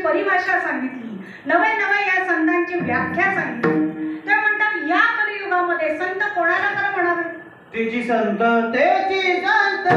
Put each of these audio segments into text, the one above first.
परिभाषा सांगितली, नवे नवे या संतांची व्याख्या सांगितली. ते म्हणतात या कलियुगामध्ये संत कोणाला खरं म्हणावे? तेची संत, तेची संत.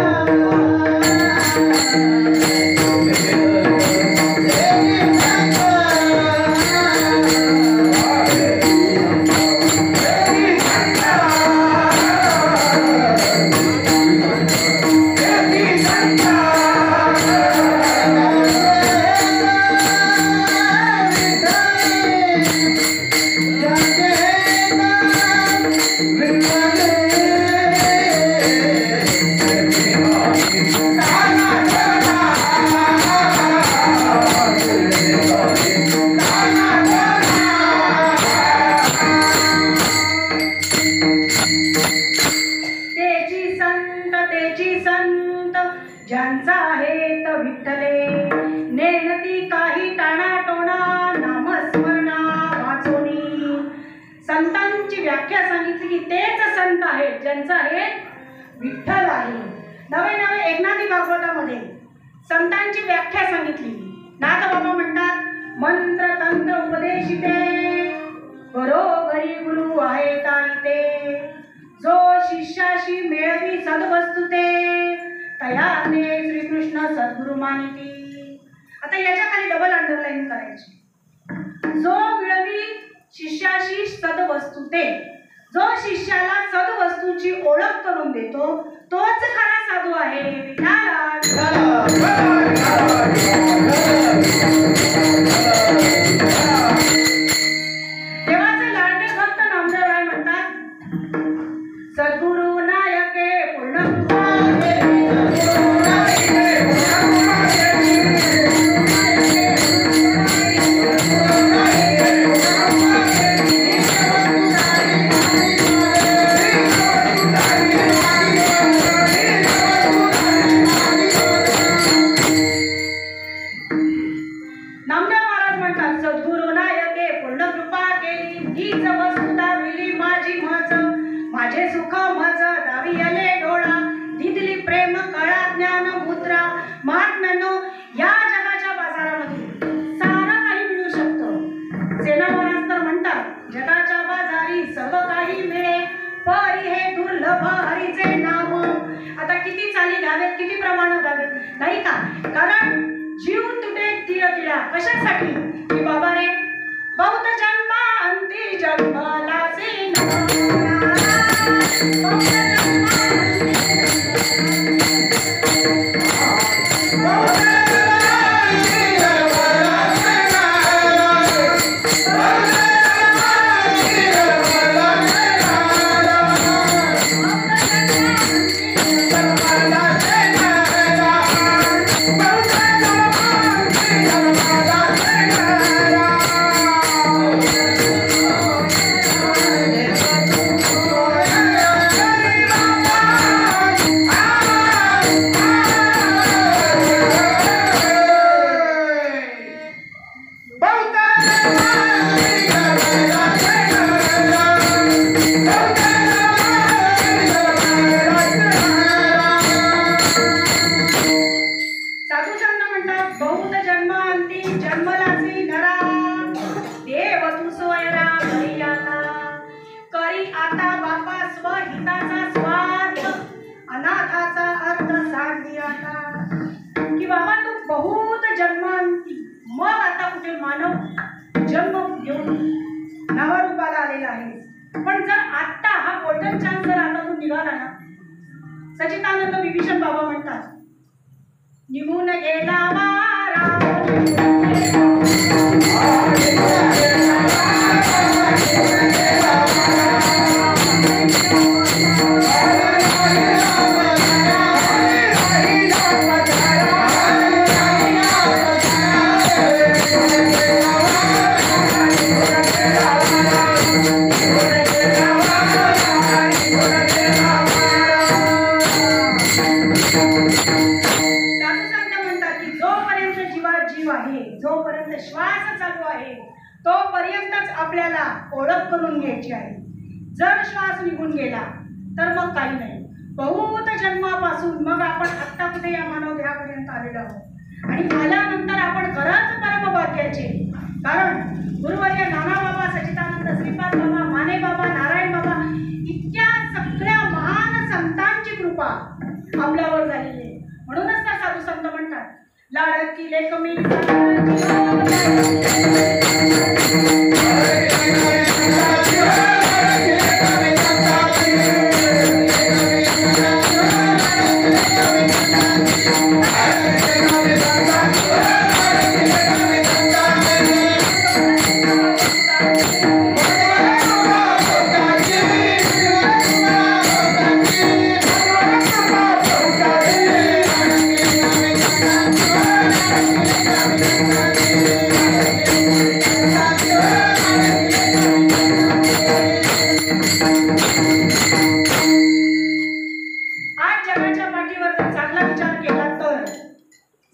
ज्यांचा आहे तर विठ्ठले, नेणती काही टाणाटोणा, नामस्मरणा वाचोनी. संतांची व्याख्या सांगितली की तेच संत आहेत ज्यांचा आहे विठ्ठल आहे. नवे नवे एकनाथी भागवतामध्ये संतांची व्याख्या सांगितली. नाथबाबा म्हणतात, मंत्र तंत्र उपदेशिते, घरोघरी गुरु आहे ताईते, जो शिष्याशी मेळवी सद्वस्तुते, तयाने श्रीकृष्ण सद्गुरु मानिती. आता याच्या खाली डबल अंडरलाईन करायची. जो मिळवी शिष्याशी सद्वस्तुते, जो शिष्याला सद्वस्तूची ओळख करून देतो तोच खरा साधू आहे. देवाचे लाडके भक्त नामदेवराय म्हणतात, सद्गुरु नायके पूर्ण माझे सुख मज दावी आले डोळा, दिदली प्रेम कळा ज्ञान मुद्रा. महात्म्यानो, या जगाच्या बाजारामध्ये सारं काही मिळू शकतं. सेना महाराज तर म्हणतात, जगाच्या बाजारी सर्व काही मिळे, परी हे दुर्लभ हरीचे नाम. आता किती चाली घ्यावेत, किती प्रमाण घ्यावेत, नाही का? कारण जीव तुटे तिळ तिळा. कशासाठी? की बाबा रे, बहुत जन्मा अंती जन्माला से की बाबा तू बहुत जन्मांती, मग आता कुठे मानव जन्म घेऊन नावारूपाला आलेला आहे. पण जर आता हा गोल्डन चान्स जर आता तू निघाला ना, सच्चिदानंद विभीषण बाबा म्हणतात, निघून गेला वारा जोपर्यंत श्वास चालू आहे तोपर्यंतच आपल्याला ओळख करून घ्यायची आहे. जर श्वास निघून गेला तर मग काही नाही. बहुत जन्मापासून मग आपण आत्ता कुठे या मानव देहापर्यंत आलेलो आहोत आणि आल्यानंतर आपण खरंच परमपद वाक्याचे. कारण गुरुवर्य नाना बाबा, सच्चिदानंद श्रीपाद बाबा, माने बाबा, नारायण बाबा इतक्या सगळ्या महान संतांची कृपा आपल्यावर झालेली आहे. म्हणूनच त्या साधू संत म्हणतात, लाडकी लेख मी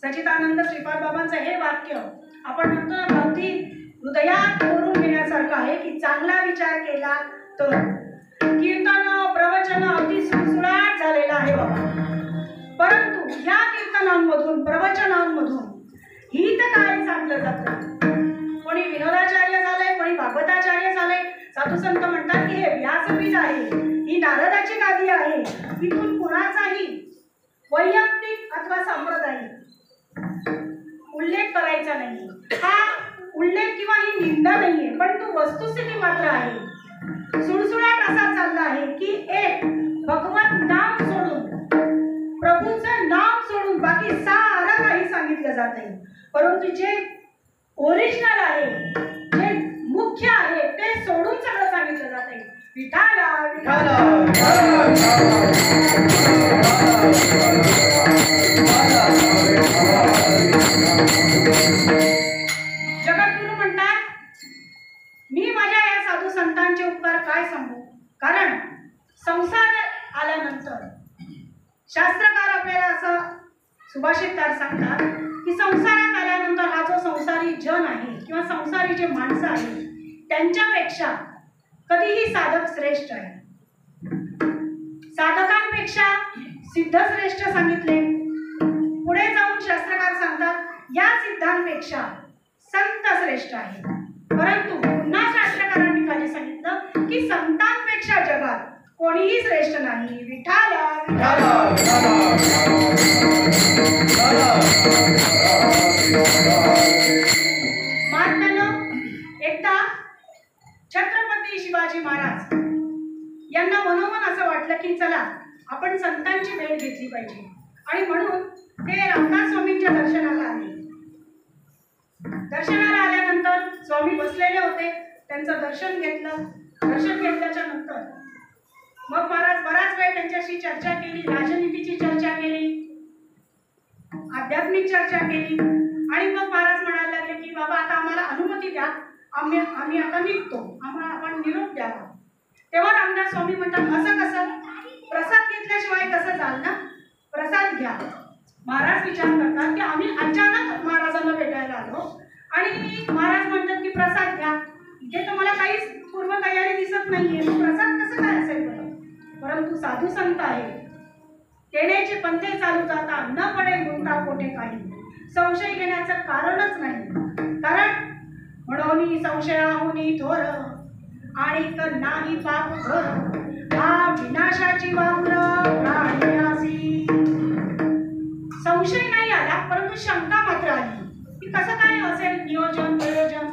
सच्चिदानंद श्रीपाद बाबांचं हे वाक्य आपण म्हणतो ना, अगदी हृदयात कोरून घेण्यासारखं आहे की चांगला विचार केला तर. कीर्तन प्रवचन अगदी सुळसुळाट झालेला आहे बाबा, परंतु या कीर्तनांमधून प्रवचनांमधून हित काय सांगलं जातं. कोणी विनोदाचार्य झालंय, कोणी भागवताचार्य झालंय. साधू संत म्हणतात की हे व्यासपीठ आहे, ही नारदाची गादी आहे, इथून कुणाचाही वैयक्तिक अथवा सांप्रदायिक उल्लेख करायचा नाही. हा उल्लेख किंवा ही निंदा नाहीये, पण तो वस्तुस्थिती मात्र आहे. सुळसुळाट असा चालला आहे की एक भगवत नाम सोडून, प्रभूचं नाम सोडून बाकी सारं काही सांगितलं जात आहे. परंतु जे ओरिजिनल आहे, जे मुख्य आहे, ते सोडून सगळं सांगितलं जात आहे. विठाला विठाला जगद्गुरु म्हणतात, मी माझ्या या साधू संतांचे उपकार काय सांगू. कारण संसार आल्यानंतर शास्त्रकार आपल्याला असं सुभाषितकार सांगतात की संसारात आल्यानंतर हा जो संसारी जन आहे किंवा संसारी जे माणसं आहेत त्यांच्यापेक्षा कधीही साधक श्रेष्ठ आहे. साधकांपेक्षा सिद्ध श्रेष्ठ सांगितले. पुढे जाऊन शास्त्रकार सांगतात या सिद्धांपेक्षा संत श्रेष्ठ आहे. परंतु पुन्हा शास्त्रकारांनी खाली सांगितलं की संतांपेक्षा जगात कोणीही श्रेष्ठ नाही. विठाला महात्म्यानं एकदा छत्रपती शिवाजी महाराज यांना मनोमन असं वाटलं की चला आपण संतांची भेट घेतली पाहिजे. आणि म्हणून ते रामदास स्वामींच्या दर्शनाला आले. दर्शनाला आल्यानंतर स्वामी बसलेले होते, त्यांचं दर्शन घेतलं. दर्शन घेतल्याच्या नंतर मग महाराज बराच वेळ त्यांच्याशी चर्चा केली, राजनीतीची चर्चा केली, आध्यात्मिक चर्चा केली. आणि मग महाराज म्हणायला लागले की बाबा आता आम्हाला अनुमती द्या, आम्ही आता निघतो, आम्हाला आपण निरोप द्यावा. तेव्हा रामदास स्वामी म्हणतात असं कसं, प्रसाद घेतल्याशिवाय कसं जाल ना, प्रसाद घ्या. महाराज विचार करतात की आम्ही अचानक महाराजांना भेटायला आलो आणि महाराज म्हणतात की प्रसाद घ्या. इथे तर मला काहीच पूर्वतयारी दिसत नाहीये, प्रसाद कसं काय असेल बरं. परंतु साधू संत आहे, तेण्याचे पंथे चालू जाता न पडे गुंता कोठे काही. संशय घेण्याचं कारणच नाही. कारण म्हणून संशयाहुनी थोर आणि नाही पाप घर, हा विनाशाची वाहुर प्राण्यासी. संशय नाही आला, परंतु शंका मात्र आली की कसं काय असेल नियोजन प्रयोजन.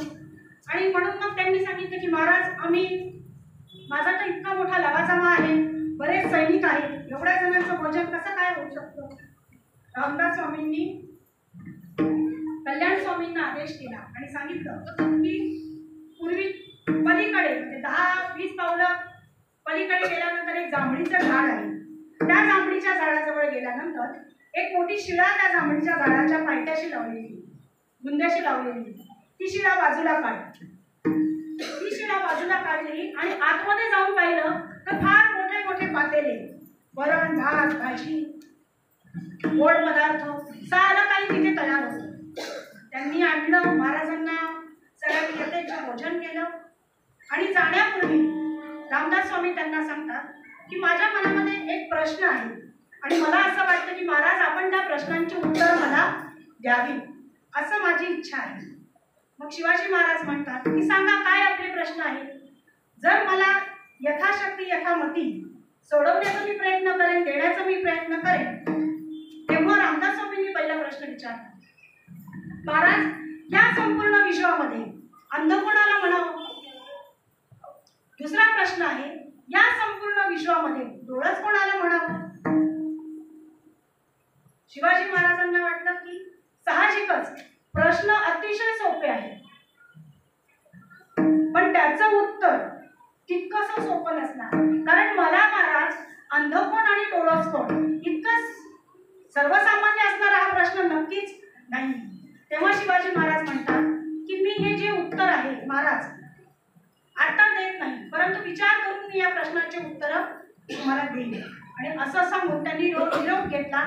आणि म्हणून मग त्यांनी सांगितलं की महाराज माझा तर इतका मोठा लवाजमा आहे, बरेच सैनिक आहेत, एवढ्या जणांचं भोजन कसं काय होऊ शकतं. रामदास स्वामींनी कल्याण स्वामींना आदेश केला आणि सांगितलं की पूर्वी पलीकडे म्हणजे 10-20 पावलं पलीकडे गेल्यानंतर एक जांभळीचं झाड आहे. त्या जांभळीच्या झाडाजवळ गेल्यानंतर एक मोठी शिळा त्या जांभळीच्या झाडाच्या पायथ्याशी लावलेली, बुंद्याशी लावलेली. ती शिळा बाजूला काढ. ती शिळा बाजूला काढली आणि आतमध्ये जाऊन पाहिलं तर फार मोठे मोठे पातेले, वरण भात भाजी गोड पदार्थ सारं काही तिथे तयार होतं. त्यांनी आणलं, महाराजांना सगळ्यांनी यथेच्छ भोजन केलं. आणि जाण्यापूर्वी रामदास स्वामी त्यांना सांगतात की माझ्या मनामध्ये एक प्रश्न आहे आणि मला असं वाटतं की महाराज आपण त्या प्रश्नांची उत्तरं मला द्यावी असं माझी इच्छा आहे. मग शिवाजी महाराज म्हणतात की सांगा काय आपले प्रश्न आहेत. जर मला यथाशक्ती यथामती सोडवण्याचा मी प्रयत्न करेन, देण्याचा मी प्रयत्न करेन. तेव्हा रामदास स्वामींनी पहिला प्रश्न विचारला, महाराज या संपूर्ण विश्वामध्ये अंध कोणाला म्हणावं. दुसरा प्रश्न आहे, या संपूर्ण विश्वामध्ये डोळस कोणाला म्हणावं. शिवाजी महाराजांना वाटलं की साहजिकच प्रश्न अतिशय सोपे आहे, पण त्याचं उत्तर तितकंसं सोपं नसणार. कारण मला महाराज अंध कोण आणि डोळस कोण इतकं सर्वसामान्य असणारा हा प्रश्न नक्कीच नाही. तेव्हा शिवाजी महाराज म्हणतात की मी हे जे उत्तर आहे महाराज आता देत नाही, परंतु विचार करून मी या प्रश्नाचे उत्तर तुम्हाला देईन. आणि असं सांगून त्यांनी निरोप घेतला.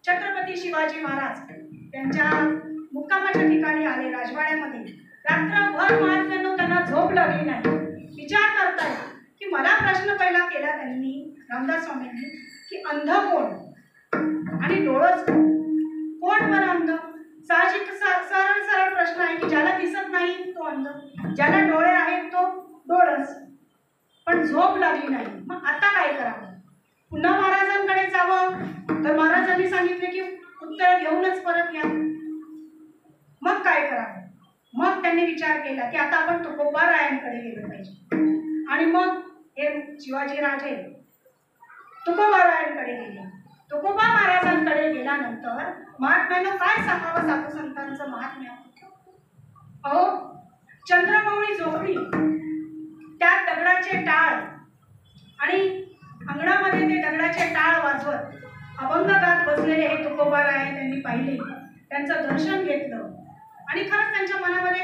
छत्रपती शिवाजी महाराज त्यांच्या मुक्कामाच्या ठिकाणी आले राजवाड्यामध्ये. रात्रभर महाराजांना त्यांना झोप लागली नाही. विचार करताय की मला प्रश्न पहिला केला त्यांनी रामदास स्वामींनी की अंध कोण आणि डोळस कोण बरं अंध. साहजिक सरळ सरळ प्रश्न आहे की ज्याला दिसत नाही तो अंध, ज्याला डोळे आहेत तो डोळस. पण झोप लागली नाही. मग आता काय करावं. पुन्हा महाराजांकडे जावं तर महाराजांनी सांगितले की उत्तर घेऊनच परत या. मग काय करावं. मग त्यांनी विचार केला की आता आपण तुकोबारायांकडे गेलो पाहिजे. आणि मग हे शिवाजी राजे तुकोबारायांकडे गेले. तुकोबा महाराजांकडे गेल्यानंतर महात्म्यानं काय सांगावं साधू संतांचं महात्म्य. अहो चंद्रमौळी झोपली, त्यात दगडाचे टाळ आणि अंगणामध्ये ते दगडाचे टाळ वाजवत अभंग गात बसलेले हे तुकोबाराय त्यांनी पाहिले. त्यांचं दर्शन घेतलं आणि खरंच त्यांच्या मनामध्ये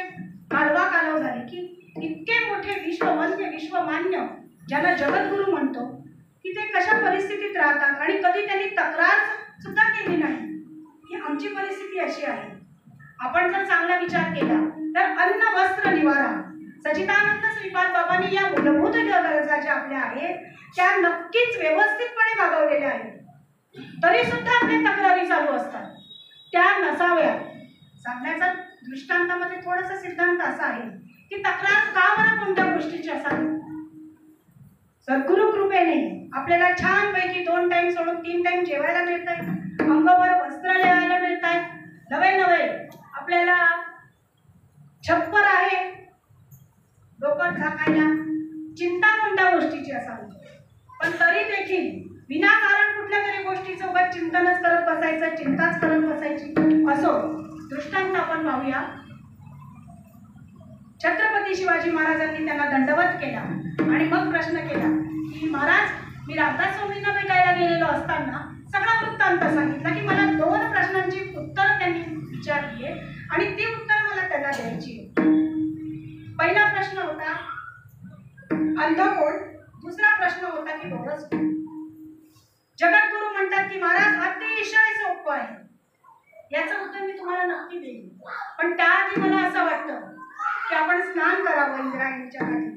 कालवा झाली की इतके मोठे विश्ववंद्य विश्वमान्य ज्याला जगद्गुरू म्हणतो की ते कशा परिस्थितीत राहतात. आणि कधी त्यांनी तक्रार सुद्धा केली नाही की आमची परिस्थिती अशी आहे. आपण जर चांगला विचार केला तर अन्न वस्त्र निवारा सच्चिदानंद श्रीपाद बाबांनी या मूलभूत गरजा ज्या आपल्या आहेत त्या नक्कीच व्यवस्थितपणे भागवलेल्या आहेत. तरी सुद्धा आपल्या तक्रारी चालू असतात. त्या नसाव्या. सांगण्याचा दृष्टांतामध्ये थोडासा सिद्धांत असा आहे की तक्रार का बरं कोणत्या गोष्टीची असावी. सद्गुरु कृपेने आपल्याला छानपैकी 2 टाइम सोडून 3 टाइम जेवायला मिळत आहे, अंगावर वस्त्र लिहायला मिळत आहे, नवे आपल्याला छप्पर आहे डोकं झाकायला. चिंता कोणत्या गोष्टीची असावी. पण तरी देखील विनाकारण कुठल्या तरी गोष्टीचं उगाच चिंतनच करत बसायचं, चिंताच करत बसायची. असो दृष्टांत आपण पाहूया. छत्रपती शिवाजी महाराजांनी त्यांना दंडवत केला आणि मग प्रश्न केला की महाराज मी रामदास स्वामींना भेटायला गेलेलो असताना सगळा वृत्तांत सांगितला की मला 2 प्रश्नांची उत्तर त्यांनी विचारली आहे आणि ती उत्तर मला त्यांना द्यायची आहे. पहिला प्रश्न होता अंध कोण, दुसरा प्रश्न होता की डोळस कोण. जगद्गुरू म्हणतात की महाराज अतिशय सोपं आहे, याचं उत्तर मी तुम्हाला नक्की देईन. पण त्याआधी मला असं वाटतं की आपण स्नान करावं इंद्रायणीच्या काठी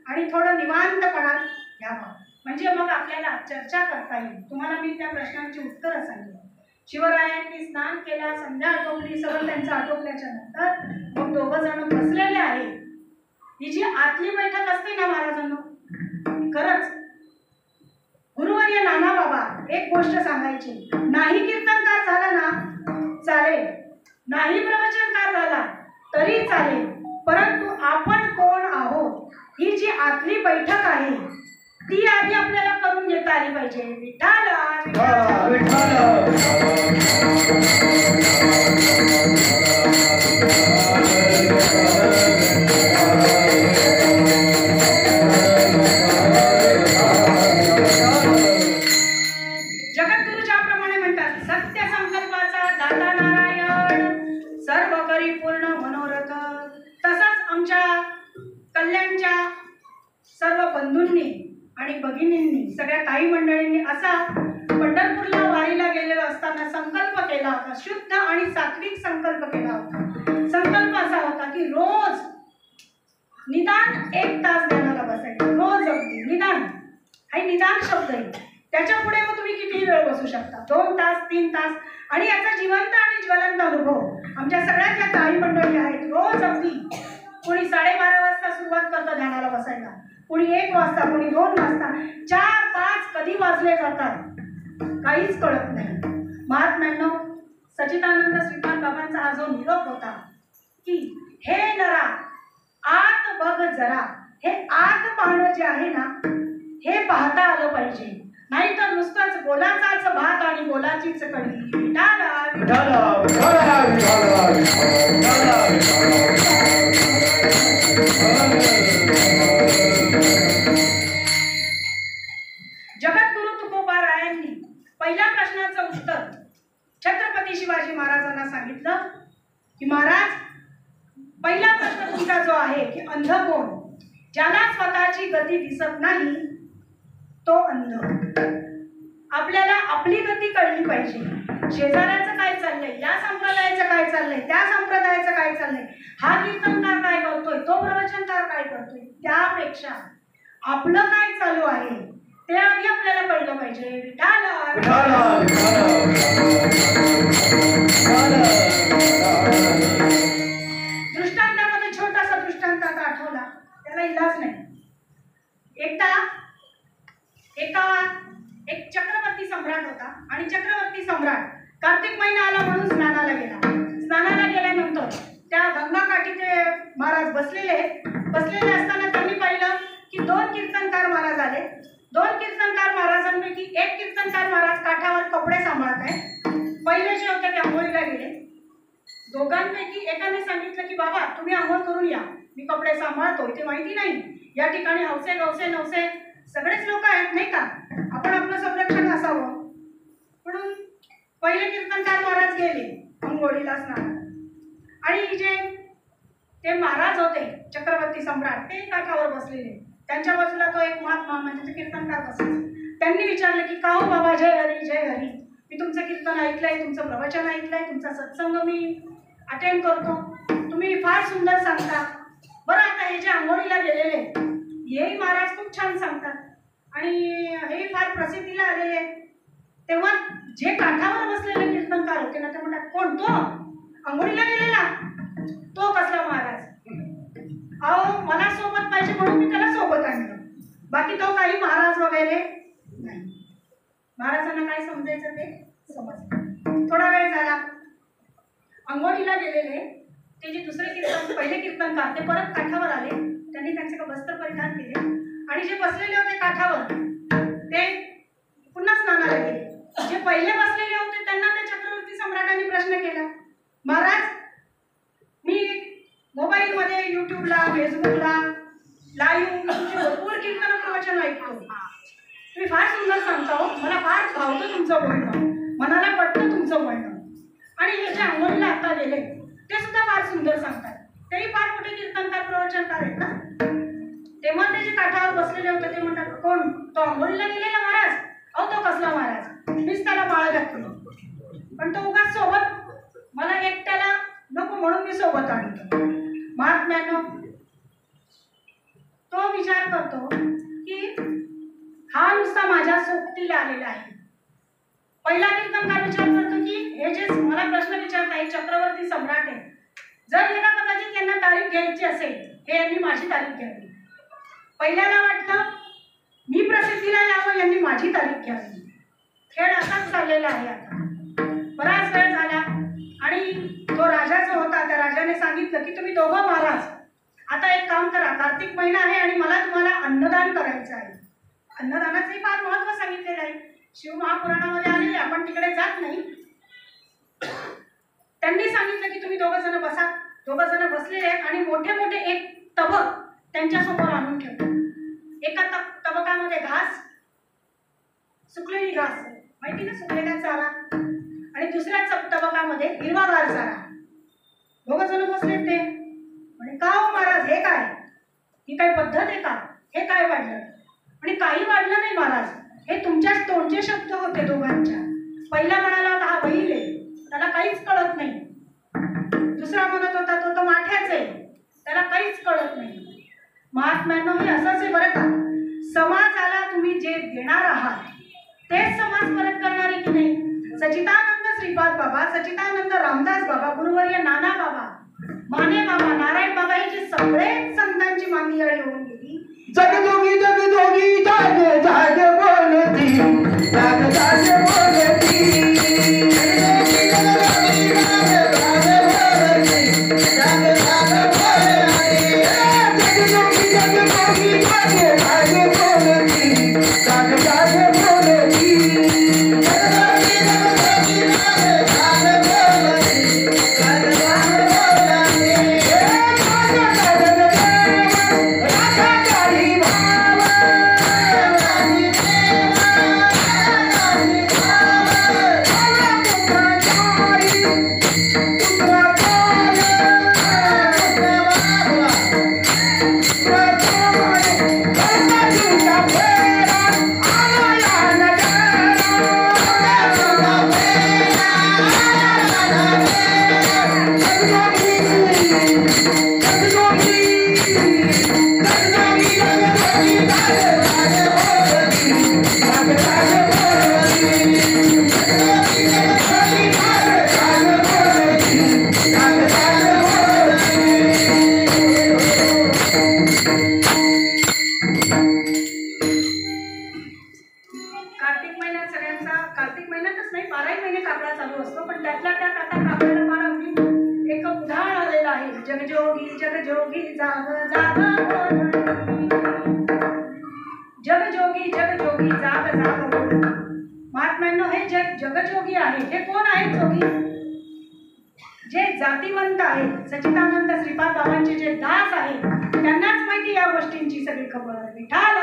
आणि थोडं निवांतपणा घ्यावं, म्हणजे मग आपल्याला चर्चा करता येईल. तुम्हाला मी त्या प्रश्नांची उत्तरं सांगितली. शिवरायांनी स्नान केला, संध्या आटोपली, सगळं त्यांचं आटोपल्याच्या नंतर मग 2 जण बसलेले आहेत. ही जी आतली बैठक असते ना महाराजांनो, खरंच गुरुवर्य नाना बाबा एक गोष्ट सांगायची, नाही कीर्तनकार झाला ना चालेल, नाही प्रवचनकार झाला तरी चालेल, परंतु आपण कोण आहोत ही जी आतली बैठक आहे ती आधी आपल्याला करून घेता आली पाहिजे. विठ्ठल जगद्गुरू ज्याप्रमाणे म्हणतात सत्य संकल्पाचा दाता नारायण सर्व करी पूर्ण मनोरथ, तसंच आमच्या कल्याणच्या सर्व बंधूंनी आणि भगिनींनी सगळ्या ताई मंडळींनी असा पंढरपूरला वारीला गेलेलो असताना संकल्प केला होता. शुद्ध आणि सात्विक संकल्प केला होता. संकल्प असा होता की रोज निदान 1 तास ध्यानाला बसायचं. रोज अगदी निदान. हा निदान शब्द आहे. त्याच्या पुढे मग तुम्ही कितीही वेळ बसू शकता, 2 तास 3 तास. आणि याचा जिवंत आणि ज्वलंत अनुभव आमच्या सगळ्यात ज्या ताई मंडळी आहेत, रोज अगदी कोणी 12:30 वाजता सुरुवात करतं ध्यानाला बसायला, कोणी 1 वाजता, कोणी 2 वाजता, 4-5 कधी वाजले जातात काहीच कळत नाही. महात्म्यांनो, सच्चिदानंद श्रीपाद बाबांचा हा जो निरोप होता की हे नरा आत बघ जरा, हे आत पाहणं जे आहे ना हे पाहता आलं पाहिजे, नाहीतर नुसतंच बोलाचाच भात आणि बोलाचीच कढी. विठाला विठाला विठाला विठाला विठाला जगद्गुरु तुकोबारायांनी पहिल्या प्रश्नाचं उत्तर छत्रपती शिवाजी महाराजांना सांगितलं की महाराज, पहिला प्रश्न तुमचा जो आहे की अंध कोण? ज्याला स्वतःची गती दिसत नाही तो अंध. आपल्याला आपली गती कळली पाहिजे. शेजाऱ्याचं काय चाललंय, या संप्रदायाचं काय चाललंय, त्या संप्रदायाचं काय चाललंय, हा कीर्तनकार काय करतोय, तो प्रवचनकार काय करतोय, त्यापेक्षा आपलं काय चालू आहे ते आधी आपल्याला कळलं पाहिजे. विठाला विठाला दृष्टांतामध्ये छोटासा दृष्टांत आता आठवला, त्याला इलाज नाही. एकदा एक चक्रवर्ती सम्राट होता आणि चक्रवर्ती सम्राट कार्तिक महिना आला म्हणून स्नानाला गेला. स्नानाला गेल्यानंतर त्या गंगाकाठी ते महाराज बसलेले असताना त्यांनी पाहिलं की 2 कीर्तनकार महाराज आले. 2 कीर्तनकार महाराजांपैकी एक कीर्तनकार महाराज काठावर कपडे सांभाळत आहे. पहिले जे होते ते आंघोळीला गेले. दोघांपैकी एकाने सांगितलं की बाबा तुम्ही आंघोळ करून या, मी कपडे सांभाळतो, इथे माहिती नाही या ठिकाणी हौसे गवसे नवसे सगळेच लोक आहेत नाही का, आपण आपलं संरक्षण असावं. म्हणून पहिले कीर्तनकार महाराज गेले अंघोळीला स्नानाला. आणि जे ते महाराज होते चक्रवर्ती सम्राट ते काठावर बसलेले, त्यांच्या बाजूला तो एक महात्मा म्हणजे ते कीर्तनकार बसले. त्यांनी विचारलं की का हो बाबा, जय हरी जय हरी, मी तुमचं कीर्तन ऐकलंय, तुमचं प्रवचन ऐकलंय, तुमचा सत्संग मी अटेंड करतो, तुम्ही फार सुंदर सांगता. बरं आता हे जे आंघोळीला गेलेले हेही महाराज खूप छान सांगतात आणि हे फार प्रसिद्धीला आलेले. तेव्हा जे काठावर बसलेले कीर्तनकार होते ना ते म्हणतात कोण तो आंघोळीला गेलेला, तो कसला महाराज? अहो मला सोबत पाहिजे म्हणून मी त्याला सोबत आणलं, बाकी तो काही महाराज वगैरे नाही. महाराजांना काय समजायचं ते समजलं. थोडा वेळ झाला, अंघोळीला गेलेले ते जे दुसरे कीर्तन पहिले कीर्तनकार ते परत काठावर आले. त्यांनी त्यांचे वस्त्र परिधान केले आणि जे बसलेले होते काठावर ते पुन्हा स्नानाला गेले. जे पहिले बसलेले होते त्यांना ते चक्रवर्ती सम्राटांनी प्रश्न केला, महाराज मी मोबाईलमध्ये युट्यूबला फेसबुकला लाईव्ह भरपूर कीर्तन प्रवचन ऐकतो, तुम्ही फार सुंदर सांगता हो, मला फार भावतं तुमचं बोलणं, मनाला पटतं तुमचं बोलणं. आणि हे जे आंघोळीला आता गेले ते सुद्धा फार सुंदर सांगतात, तेही फार मोठे कीर्तनकार प्रवचनकार आहेत ना. तेव्हा ते जे काठावर बसलेले होते ते म्हणतात कोण तो आंघोळीला गेलेला महाराज? अहो तो कसला महाराज, मीच त्याला माळ घातली, पण तो उगाच सोबत मला एकट्याला नको म्हणून मी सोबत आणतो. महात्म्यानं तो विचार करतो की हा नुसता माझ्या सोबतीला आलेला आहे. पहिला कीर्तनकार विचार करतो की हे जे मला प्रश्न विचारताय चक्रवर्ती सम्राट आहे, जर यांना कदाचित यांना तारीख घ्यायची असेल हे यांनी माझी तारीख घ्यावी. पहिल्याला वाटलं मी प्रसिद्धीला यावं, यांनी माझी तारीख घ्यावी. खेळ असाच चाललेला आहे. आता बराच वेळ झाला आणि तो राजा जो होता त्या राजाने सांगितलं की तुम्ही दोघं महाराज आता एक काम करा, कार्तिक महिना आहे आणि मला तुम्हाला अन्नदान करायचं आहे. अन्नदानाचंही फार महत्त्व सांगितलेलं आहे, शिवमहापुराणामध्ये आलेले, आपण तिकडे जात नाही. त्यांनी सांगितलं की तुम्ही दोघं जण बसा. दोघं जण बसलेले आहेत आणि मोठे मोठे एक तबक त्यांच्या समोर आणून ठेवतो. एका तबकामध्ये घास, सुकलेली घास माहिती ना, सुकलेला चारा, आणि दुसऱ्या तबकामध्ये हिरवागार चारा. दोघं जण बसले ते म्हणे का हो महाराज हे काय, ही काय पद्धत आहे का, हे काय वाढलं? आणि काही वाढलं नाही महाराज, हे तुमच्याच तोंडचे शब्द होते दोघांच्या. पहिला म्हणाला होता हा बैल आहे, त्याला काहीच कळत नाही. दुसरा म्हणत होता तो माठ्याच आहे, त्याला काहीच कळत नाही. महात्म्यांनो हे असंच आहे बरं का, समाजाला तुम्ही जे देणार आहात सच्चिदानंद रामदास बाबा, गुरुवर्य नाना बाबा, माने बाबा, नारायण बाबा ही जी सगळेच संतांची मांदियाळी होऊन गेली. जगजोगी जगजोगी जाग जाग बोलती, जाग जाग बोलती. जगजोगी जगजोगी जाग जाग बोलती, जाग जाग बोलती. जगजोगी जगजोगी जाग जाग बोलती, जाग जाग बोलती. जगजोगी जगजोगी जाग जाग बोलती, जाग जाग बोलती. कार्तिक महिन्यातच नाही, 12 महिने कापडा चालू असतो. पण त्यातल्या त्यात आता कापडाला फार अगदी एक उदाहरण आलेलं आहे. जगजोगी जगजोगी जाग जाग बोलती, जगजोगी जगजोगी जाग जाग बोलती. महात्म्यांनो, हे जे जगजोगी आहे हे कोण आहेत? जोगी जे जातीवंत आहेत, सच्चिदानंद श्रीपाद बाबांचे जे दास आहेत, त्यांनाच माहिती या गोष्टींची सगळी खबर. विठाल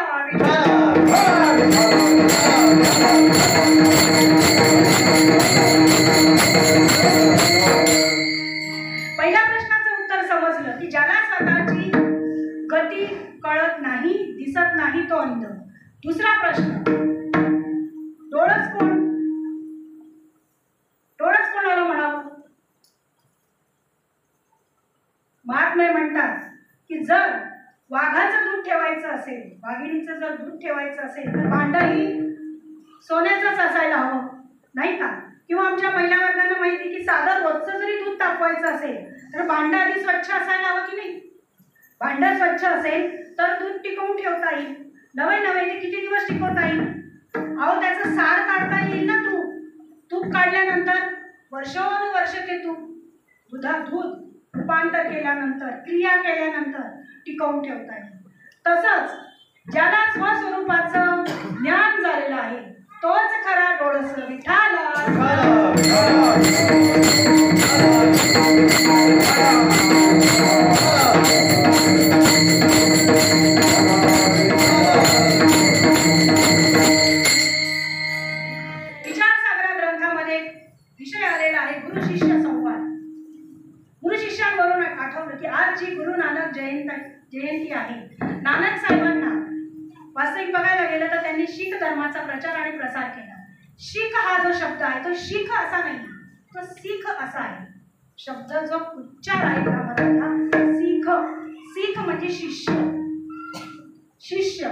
पहिल्या प्रश्नाचं उत्तर समजलं की ज्याला स्वतःची गती कळत नाही, दिसत नाही, तो अंध. दुसरा प्रश्न, डोळस कोण? डोळस कोणाला म्हणावं? महात्मे म्हणतात की जर वाघाचं दूध ठेवायचं असेल, वाघिणीचं जर दूध ठेवायचं असेल तर भांडही सोन्याचंच असायला हवं, नाही का? किंवा आमच्या महिला वर्गाला माहिती की साधं रोजचं जरी दूध तापवायचं असेल तर भांडं आधी स्वच्छ असायला हवं की नाही? भांडं स्वच्छ असेल तर दूध टिकवून ठेवता येईल. नवे नवे ते किती दिवस टिकवता येईल? अहो, त्याचं सार काढता येईल ना. तूप काढल्यानंतर वर्षानुवर्ष ते तूप दुधात दूध रूपांतर केल्यानंतर, क्रिया केल्यानंतर टिकवून ठेवता येईल. तसंच ज्याला स्वस्वरूपाचं ज्ञान झालेलं आहे तोच खरा डोळस. विठाला विचारसागरा ग्रंथामध्ये विषय आलेला आहे गुरु शिष्य संवाद. गुरु शिष्यांवरून आठवलं की आज जी गुरु नानक जयंती आहे, नानक साहेबांना वास्तविक बघायला गेलं तर त्यांनी शीख धर्माचा प्रचार आणि प्रसार केला. शीख हा जो शब्द आहे तो शीख असा नाही, तो सीख असा आहे. शब्द जो उच्चार आहे त्यामधला सीख. सीख म्हणजे शिष्य. शिष्य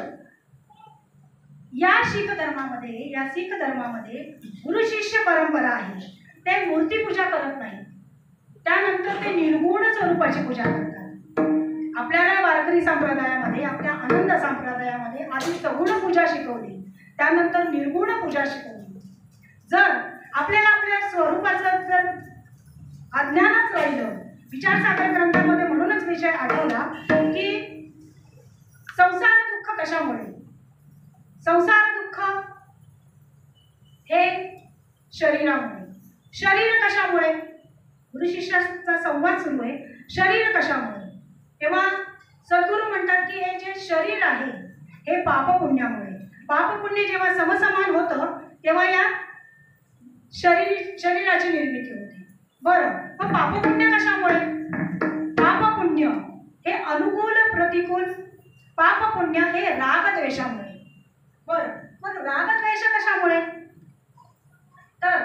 या शीख धर्मामध्ये गुरु शिष्य परंपरा आहे. ते मूर्तीपूजा करत नाही, त्यानंतर ते निर्गुण स्वरूपाची पूजा करतात. आपल्याला वारकरी संप्रदायामध्ये, आपल्या आनंद संप्रदायामध्ये आधी सगुण पूजा शिकवली, त्यानंतर निर्गुण पूजा शिकवली. जर आपल्याला आपल्या स्वरूपाचं जर अज्ञानच राहिलं, विचारसागर ग्रंथामध्ये म्हणूनच विषय आठवला की संसार दुःख कशामुळे? संसार दुःख हे शरीरामुळे. शरीर कशामुळे? गुरु शिष्याचा संवाद सुरू आहे. शरीर कशामुळे? तेव्हा सद्गुरू म्हणतात की हे जे शरीर आहे हे पापपुण्यामुळे. पापपुण्य जेव्हा समसमान होतं तेव्हा या शरीराची निर्मिती होते. बरं, मग पापपुण्य कशामुळे? पापपुण्य हे अनुकूल प्रतिकूल. पापपुण्य हे रागद्वेषामुळे. बरं, मग रागद्वेष कशामुळे? तर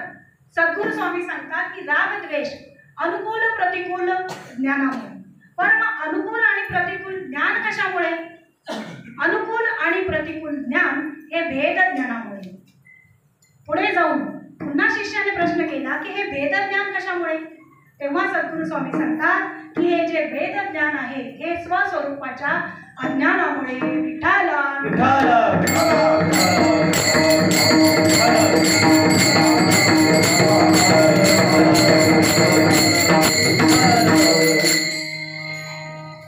सद्गुरू स्वामी सांगतात की रागद्वेष अनुकूल प्रतिकूल ज्ञानामुळे. पण मग अनुकूल आणि प्रतिकूल ज्ञान कशामुळे? अनुकूल आणि प्रतिकूल ज्ञान हे भेद ज्ञानामुळे. पुढे जाऊन पुन्हा शिष्याने प्रश्न केला की हे भेदज्ञान कशामुळे? तेव्हा सद्गुरू स्वामी सांगतात की हे जे भेदज्ञान आहे हे स्वस्वरूपाच्या अज्ञानामुळे. विठ्ठल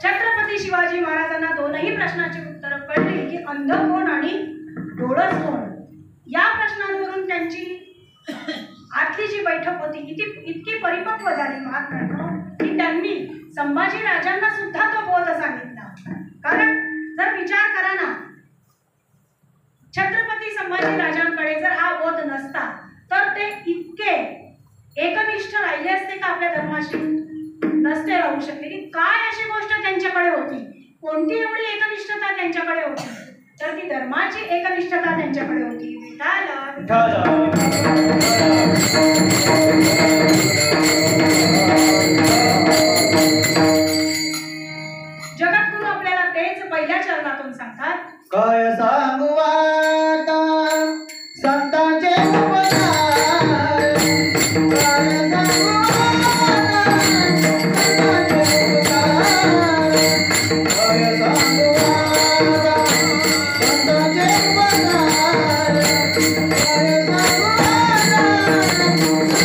छत्रपती शिवाजी महाराजांना दोनही प्रश्नाची उत्तरं कळली की अंध कोण आणि डोळस कोण. या प्रश्नांवरून त्यांची आजची जी बैठक होती इतकी परिपक्व झाली महात्म्यांनो की त्यांनी संभाजी राजांना सुद्धा तो बोध सांगितला. कारण जर विचार करा ना, छत्रपती संभाजी राजांकडे जर हा बोध नसता तर ते इतके एकनिष्ठ राहिले असते का आपल्या धर्माशी? नसते राहू शकले. की काय अशी गोष्ट त्यांच्याकडे होती, कोणती एवढी एकनिष्ठता त्यांच्याकडे होती? तर ती धर्माची एकनिष्ठता त्यांच्याकडे होती. जगद्गुरु आपल्याला तेच पहिल्या चरणातून सांगतात. काय सांगू आता संतांचे उपकार, काय सांगू आता संतांचे उपकार, काय सांगू आता संतांचे उपकार, काय सांगू आता संतांचे उपकार,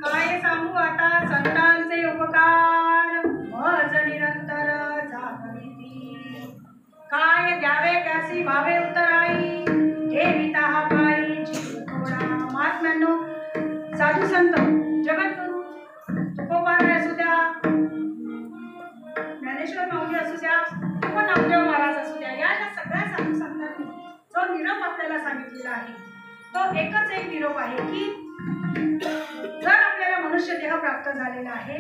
काय सांगू आता संतांचे भावे उतराई ठेविता हा पायी जीव थोडा. महात्म्यांनो, साधू संत, जगद्गुरु तुकोबाराय असू द्या, ज्ञानेश्वर माऊली असू द्या, किंवा नामदेव महाराज असू द्या, या सगळ्या साधू संतांनी जो निरोप आपल्याला सांगितलेला आहे तो एकच एक निरोप आहे की जर आपल्याला मनुष्य देह प्राप्त झालेला आहे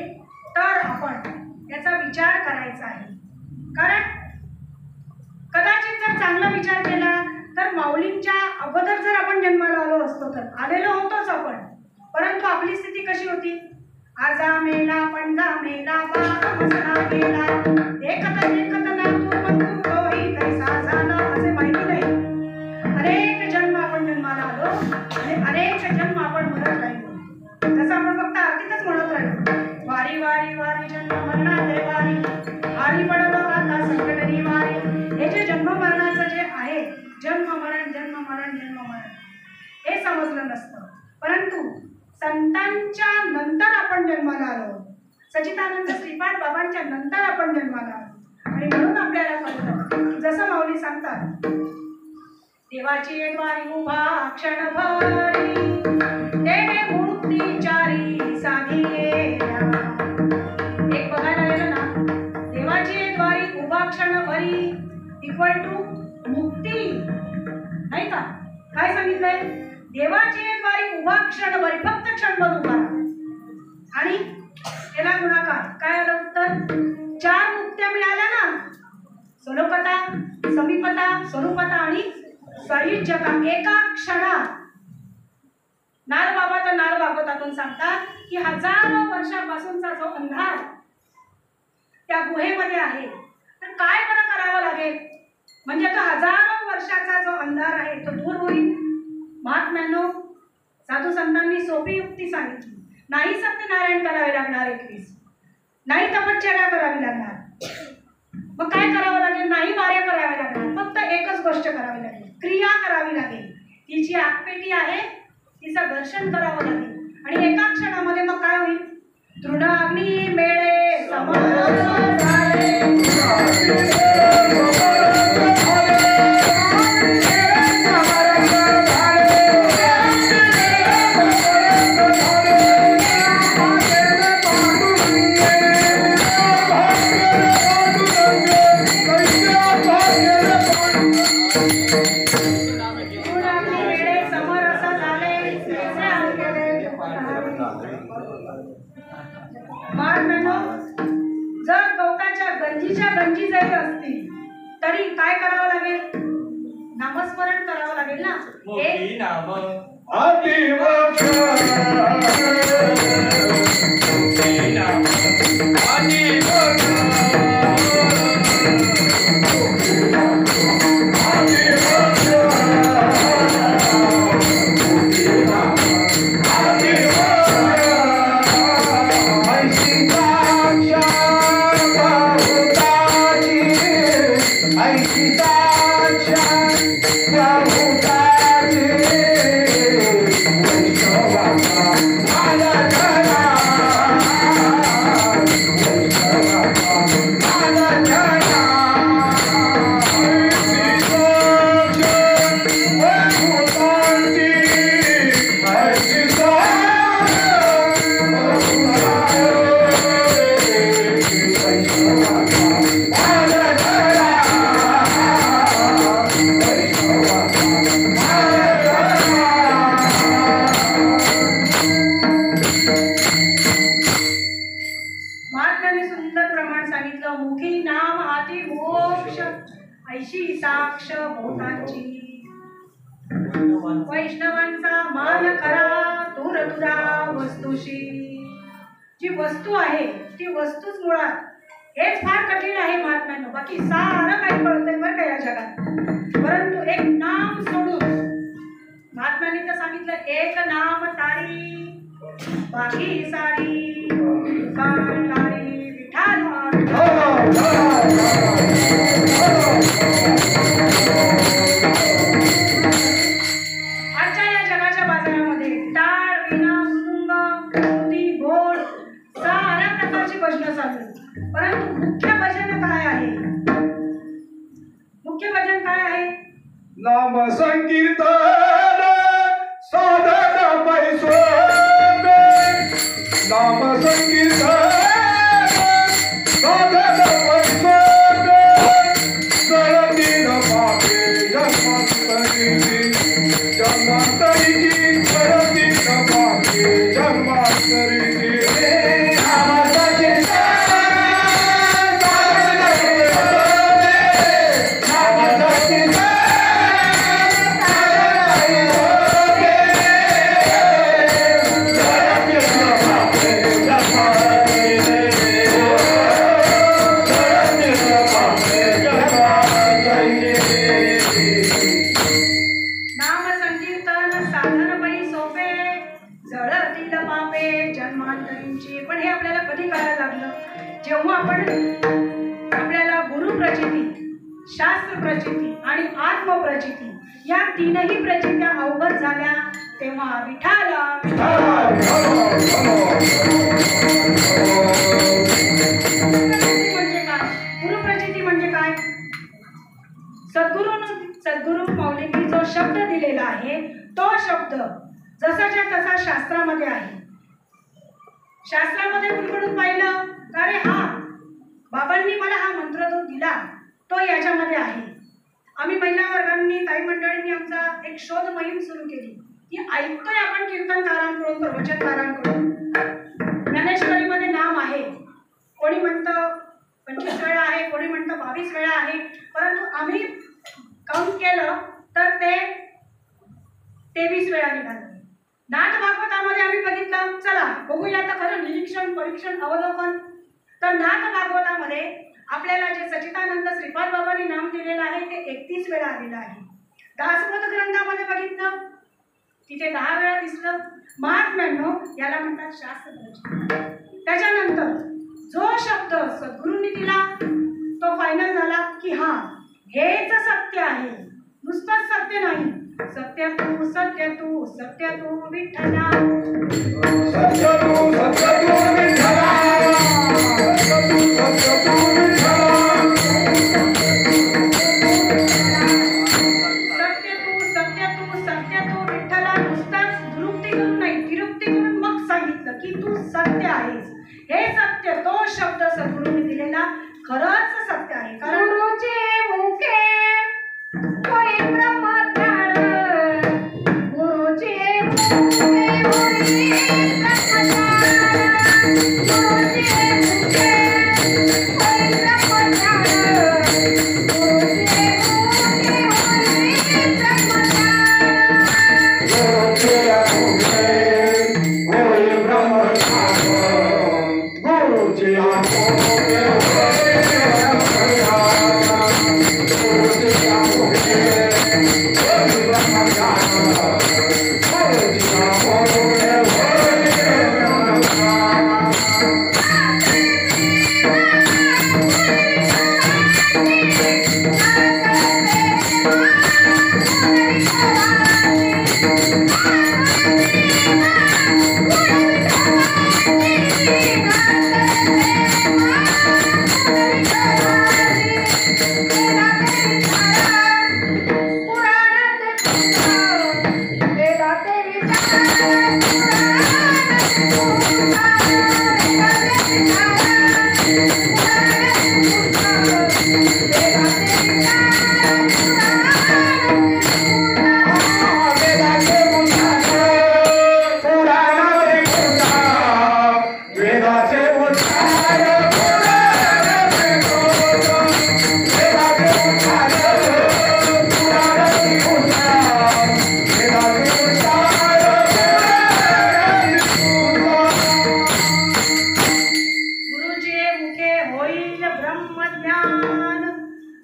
तर आपण याचा विचार करायचा आहे. कारण कदाचित जर चांगला विचार केला तर माऊलींच्या अगोदर जर आपण जन्माला आलो असतो तर आलेलो होतोच आपण, परंतु आपली स्थिती कशी होती? आजा मेला पंडा मेला मसला गेला, देखत देखत ना तू बंधू तोही कैसा झाला, असे माहिती नाही. अनेक जन्म आपण जन्माला आलो आणि अनेक जन्म आपण मरत राहिलो. जसं आपण फक्त आरतीतच म्हणत राहिलो, वारी वारी वारी जन्म मरणाचे वारी, वारी पडलो आता संकटनी वारी. हे जे जन्म मरणाचं जे आहे, जन्म मरण जन्म मरण जन्म मरण, हे समजलं नसतं. परंतु संतांच्या नंतर आपण जन्माला आलो, सच्चिदानंद श्रीपाद बाबांच्या नंतर आपण जन्माला आलो. आणि म्हणून आपल्याला कळतं, जसं माऊली सांगतात, देवाची द्वारी उभा क्षणभरी, देवे मुक्तीचारी साधी येला. एक बघायला गेलं ना, देवाची द्वारी उभा क्षणभरी इक्वल टू मुक्ती, नाही का? काय सांगितलंय? देवाचे द्वारी उभा क्षणभर, फक्त क्षणभर उभा राहा. आणि त्याला गुणाकार काय आलं उत्तर? 4 मुक्त्या मिळाल्या ना, स्वरूपता, समीपता, स्वरूपता आणि सायुज्यता. एका क्षणात नार बाबा तर नार भागवतातून सांगतात की हजारो वर्षापासूनचा जो अंधार त्या गुहेमध्ये आहे, तर काय करावं लागेल म्हणजे तो हजारो वर्षाचा जो अंधार आहे तो दूर होईल. महात्म्यांनो, साधू संतांनी सोपी युक्ती सांगितली. नाही सत्यनारायण करावे लागणार 21, नाही तपश्चर्या करावी लागणार. मग काय करावं लागेल? नाही कार्य करावे लागणार, फक्त एकच गोष्ट करावी लागेल, क्रिया करावी लागेल. ती जी आगपेटी आहे तिचं दर्शन करावं लागेल. आणि एका क्षणामध्ये मग काय होईल? तृणाग्नी मेळे समरस झाले. जर गवताच्या गंजी जरी असतील तरी काय करावं लागेल? नामस्मरण करावं लागेल ना. एक नाम वैष्णवांचा मान करा दूर दुरा वस्तूशी. जी वस्तू आहे ती वस्तूच मुळात, हेच फार कठीण आहे महात्म्यांनो. बाकी सारं काही कळतंय बरं का या जगात, परंतु एक नाम सोडून. महात्म्यांनी तर सांगितलं एक नाम तारी बाकी सारी कांडारी विठाल. परंतु मुख्य भजन काय आहे? मुख्य भजन काय आहे? नाम संकीर्तन साधन पैसो. नाम संकीर्तन साधन पैसो. सरदीन पापे जन्मांतरी जन्मांतरी सरदीन पापे जन्मांतरी. पण हे आपल्याला कधी कळायला लागलं? जेव्हा आपण आपल्याला गुरु प्रचिती, शास्त्र प्रचिती आणि आत्म प्रचिती या तीनही प्रचित्या अवगत झाल्या, तेव्हा विठाला म्हणजे काय? गुरु प्रचिती म्हणजे काय? सद्गुरु मौलींनी जो शब्द दिलेला आहे तो शब्द जसाच्या तसा शास्त्रामध्ये आहे. शास्त्रामध्ये गुणगुणून पाहिलं, अरे हा बाबांनी मला हा मंत्र जो दिला तो याच्यामध्ये आहे. आम्ही महिला वर्गांनी ताई मंडळींनी आमचा एक शोध मोहीम सुरू केली की ऐकतोय आपण कीर्तनकारांकडून प्रवचनकारांकडून ज्ञानेश्वरीमध्ये नाम आहे, कोणी म्हणतं 25 वेळा आहे, कोणी म्हणतं 22 वेळा आहे, परंतु आम्ही काउंट केलं तर ते 23 वेळा निघालं. नाथ भागवतामध्ये आम्ही बघितलं, चला बघूया आता खरं निरीक्षण परीक्षण अवलोकन. तर नाथ भागवतामध्ये आपल्याला जे सच्चिदानंद श्रीपाद बाबांनी नाम दिलेलं आहे ते 31 वेळा आलेलं आहे. दासबोध ग्रंथामध्ये बघितलं तिथे 10 वेळा दिसलं. महात्म्यांनो याला म्हणतात शास्त्र. त्याच्यानंतर जो शब्द सद्गुरूंनी दिला तो फायनल झाला की हा हेच सत्य आहे, नुसतंच सत्य नाही. सत्य तू सत्य तू सत्य तू विठ्ठला, सत्य तू विठ्ठला, सत्य तू विठ्ठला, सत्य तू विठ्ठला. नुसताच दुरुक्ती करून नाही, तिरुक्ती करून मग सांगितलं की तू सत्य आहेस. हे सत्य, तो शब्द सद्गुरूंनी दिलेला खरंच सत्य आहे. कारण गुरुचे मुखे होई ब्रह्मज्ञान, गुरुचे मुखे होई ब्रह्मज्ञान, गुरुचे मुखे होई ब्रह्मज्ञान, गुरुचे मुखे होई ब्रह्मज्ञान, गुरुचे मुखे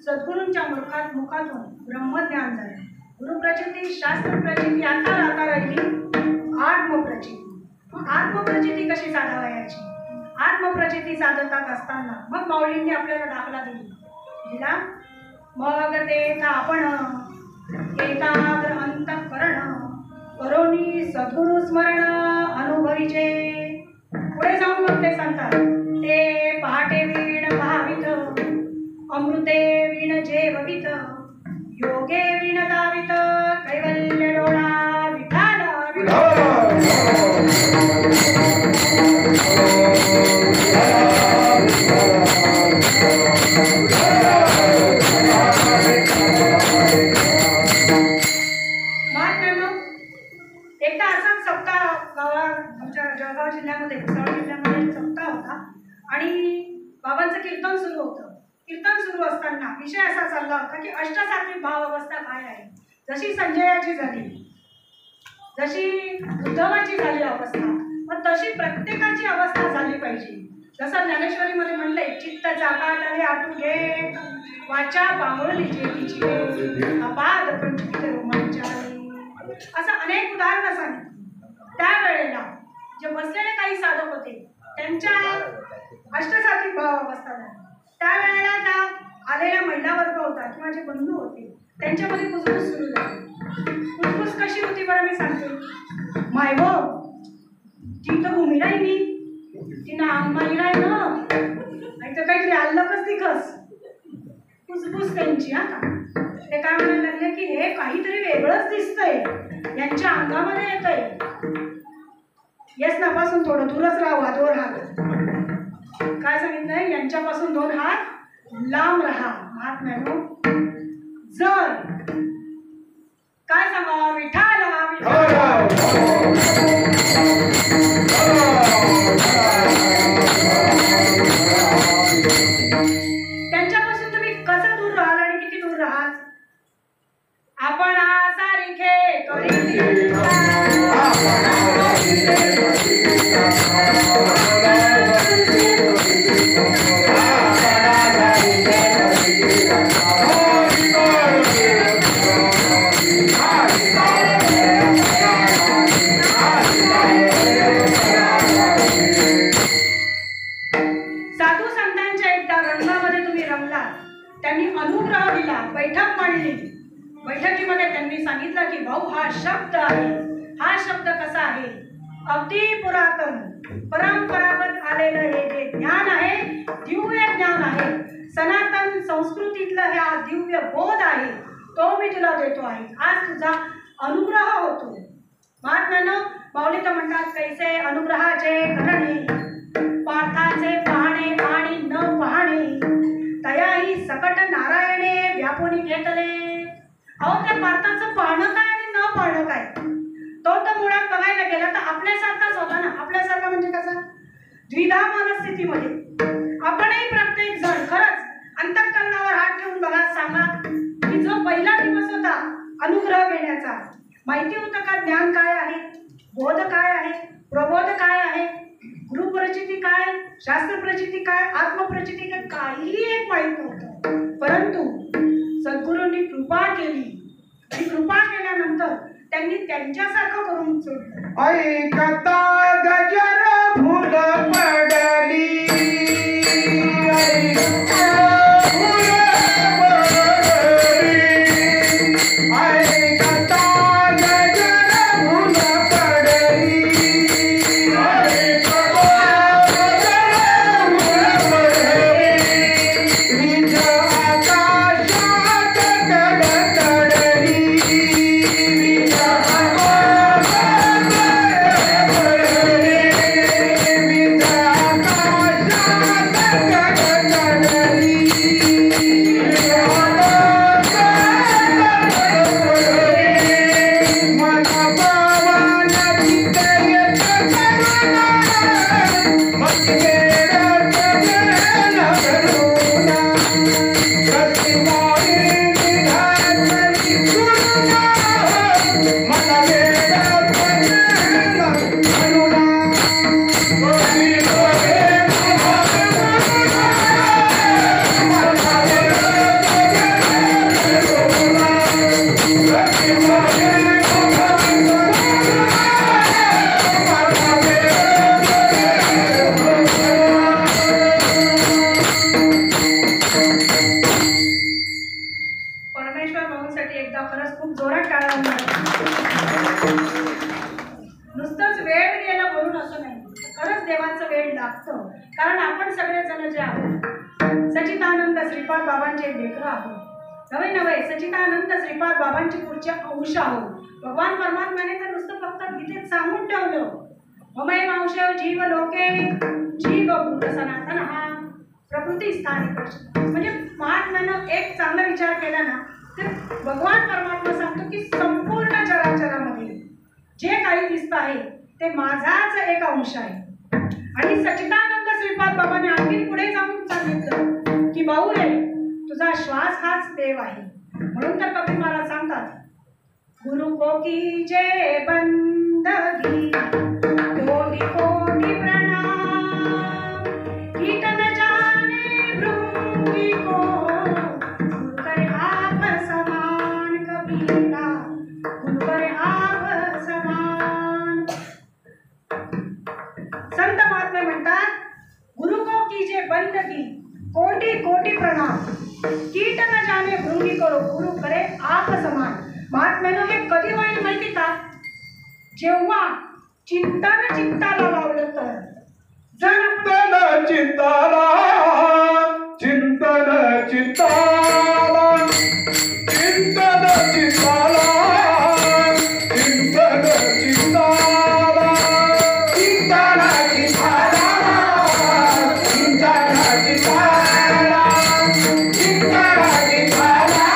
सद्गुरूंच्या मुखातून ब्रह्मज्ञान झाले. गुरुप्रचिती, शास्त्रप्रचिती, आता राहिली आत्मप्रचिती. आत्मप्रचिती कशी साधावयाची? आत्मप्रचिती साधतात असताना मग माऊलींनी आपल्याला दाखला दिला. मग ते आपण एकाग्र अंतःकरण करोनी सद्गुरु स्मरण अनुभवीचे. पुढे जाऊन मग ते सांगतात, ते पहाटे वीण भावित अमृते वीण जेववित योगे वीण दावित कैवल्य डोळा विठाल महात्म्यांनो, एकदा असाच सप्ताह आमच्या जळगाव जिल्ह्यामध्ये सप्ताह होता आणि बाबांचं कीर्तन सुरू होतं. कीर्तन सुरू असताना विषय असा चालला होता की अष्टसात्विक भाव अवस्था काय आहे. जशी संजयाची झाली, जशी उद्धवाची झाली अवस्था, मग तशी प्रत्येकाची अवस्था झाली पाहिजे. जसं ज्ञानेश्वरीमध्ये म्हणले, चित्त चाकाटले आटू घे, वाचा पांगुळली जेतीची, अपाद पंचकित रोमांचारी. असं अनेक उदाहरणं सांगितली. त्यावेळेला जे बसलेले काही साधक होते त्यांच्या अष्टसात्विक भाव अवस्था झाली. त्यावेळेला ज्या आलेल्या महिला वर्ग होता किंवा जे बंधू होते त्यांच्यामध्ये कुजबूज सुरू झाली. कुजबूज कशी होती बरं मी सांगते. मायव ती तर भूमीलाही मी ती ना माईला ना नाही तर काहीतरी आल्लकच दिखस. कुजबूज त्यांची. आता ते काय म्हणायला लागले की हे काहीतरी वेगळंच दिसतंय, यांच्या अंगामध्ये येतंय. येस नापासून थोडं दूरच राहा, 2 हात. काय सांगितलंय? यांच्यापासून 2 हात लांब राहा. महात्म्यानो, जर काय सांगा विठाल त्यांच्यापासून तुम्ही कसं दूर राहाल आणि किती दूर राहाल? आपण सारिखे करी साधू संतांच्या एकदा रंगामध्ये तुम्ही रंगलात, त्यांनी अनुग्रह दिला, बैठक मांडली. बैठकीमध्ये त्यांनी सांगितलं की भाऊ हा शब्द आहे. हा शब्द कसा आहे? अगदी पुरातन परंपरागत आलेलं हे जे ज्ञान आहे, दिव्य ज्ञान आहे, सनातन संस्कृतीतलं हे हा दिव्य बोध आहे, तो मी तुला देतो आहे. आज तुझा अनुग्रह होतो. महात्म्यानो, माऊली तर म्हणतात कैसे अनुग्रहाचे करणे, पार्थाचे पाहणे आणि न पाहणे, तयाही सकट नारायणे व्यापून घेतले. अहो, त्या पार्थाचं पाहणं काय आणि न पाहणं काय? तो तर मुळात बघायला गेला तर आपल्यासारखाच होता ना. आपल्यासारखा म्हणजे कसा? द्विधा मनस्थितीमध्ये. आपणही प्रत्येक जण खरंच अंतःकरणावर हात ठेवून बघा, सांगा की जो पहिला दिवस होता अनुग्रह घेण्याचा, माहिती होतं का ज्ञान काय आहे, बोध काय आहे, प्रबोध काय आहे, गुरुप्रचिती काय, शास्त्रप्रचिती काय, आत्मप्रचिती काय, काहीही एक माहीत नव्हतं. परंतु सद्गुरूंनी कृपा केली आणि कृपा केल्यानंतर त्यांनी त्यांच्यासारखं करून सोडलं. ऐकता गजर फुल पडली, नुसतंच वेळ गेला म्हणून असं नाही, खरंच देवाचं वेळ लागतं. कारण आपण सगळेजण जे आहोत सच्चिदानंद श्रीपाद बाबांचे लेकरं आहोत. नवे नवे सच्चिदानंद श्रीपाद बाबांचे पुढचे अंश आहोत. भगवान परमात्म्याने तर नुसतं फक्त गीतेत सांगून ठेवलं, ममैव अंशो जीव लोके जीव भूत सनातन हा प्रकृती स्थानी कर्षित. म्हणजे महात्म्यानं एक चांगला विचार केला ना तर भगवान परमात्मा सांगतो की संपूर्ण चराचरामध्ये जे काही दिसत आहे ते माझाच एक अंश आहे. आणि सच्चिदानंद श्रीपाद बाबांनी आणखी पुढे जाऊन सांगितलं की भाऊ रे, तुझा श्वास हाच देव आहे. म्हणून तर कबीर महाराज सांगतात, गुरु को कीजे बंदगी कोटि कोटि प्रणाम, कीट न जाने भृंगी को गुरु करे आप समान. कबीरा गुरु करे आप समान. संत महात्मे म्हणतात, गुरु को कीजे बंदगी कोटि कोटि प्रणाम, कीट न जाने भृंगी करो गुरु करे आप समान. महात्म्यानं हे कधी होईल माहिती का? जेव्हा चिंतन चित्ताला लावलं तर. जर चिंतन चित्ताला, चिंतन चित्ताला, चिंतन चित्ताला, चिंतन चित्ताला, चिंतन चित्ताला, चिंतन चित्ताला, चिंतन चित्ताला,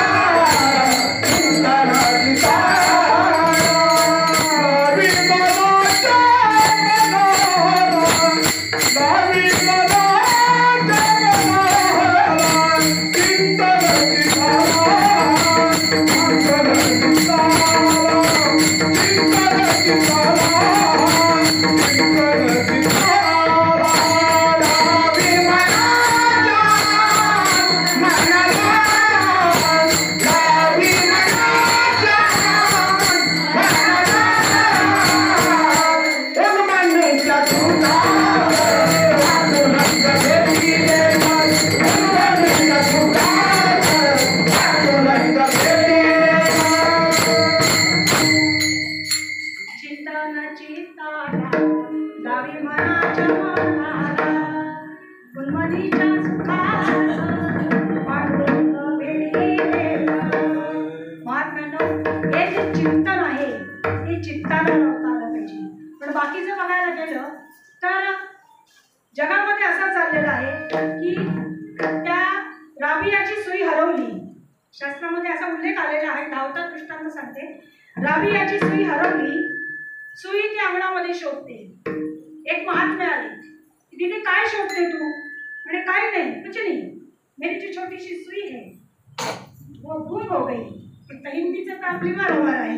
मनाच्या मनाला गुणमतीच्या सुखाला पांडुरंग वेडीलेला. महात्म्यांनो, हे जे चिंतन आहे हे चित्ताला लावता आलं पाहिजे. पण बाकीचं बघायला गेलं तर जगामध्ये असं चाललेलं आहे की त्या राबियाची सुई हरवली. शास्त्रामध्ये असा उल्लेख आलेला आहे, धावता दृष्टांत सांगते. राबियाची सुई हरवली. सुई ती अंगणामध्ये शोधते. एक महात्मे आले, तिथे काय शोधते तू? म्हणे काय नाही, कुछ नाही, मेरी जी छोटीशी सुई है वो गुम हो गई. हिंदीचं तर आपली वारंवार आहे.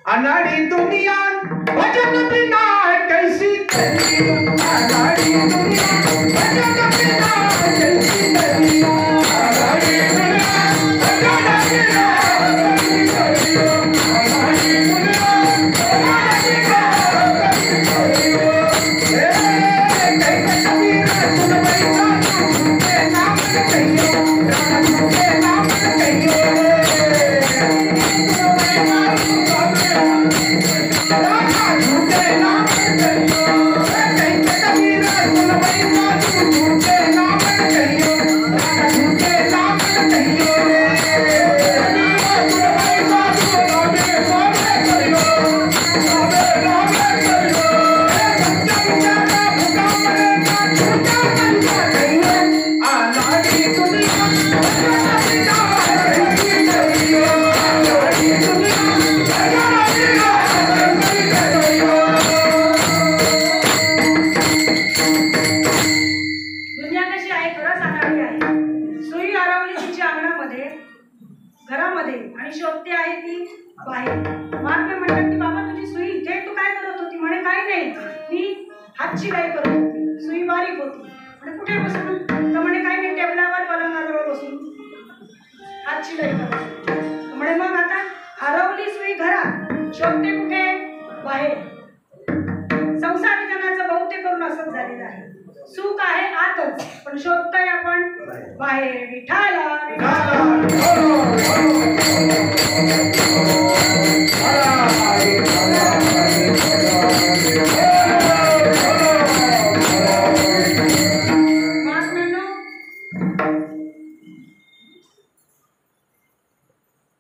अनाड़ी दुनिया भजन बिना कैसी तरी. अनाड़ी दुनिया भजन बिना कैसी तरी. अनाड़ी दुनिया भजन बिना कैसी तरी. अनाड़ी दुनिया भजन बिना कैसी तरी. कई कबीर सुन बैठा के नाम कहियो, के नाम कहियो. घरामध्ये आणि शोधते आहे ती बाहेर. महात्मे म्हणतात की बाबा तुझी सुई इथे तू काय करत होती? म्हणे काही नाही, मी हात शिलाई करत होती. सुई बारीक होती. म्हणे कुठे बसून? तर म्हणे काही नाही, टेबलावर पलंगाजवळ बसून हात शिलाई करत होती. म्हणे मग आता हरवली सुई घरात, शोधते कुठे? बाहेर. संसारी जनाचं बहुतेक करून असंच झालेलं आहे. सुख आहे आतच, पण शोधतोय आपण बाहेर. विठाला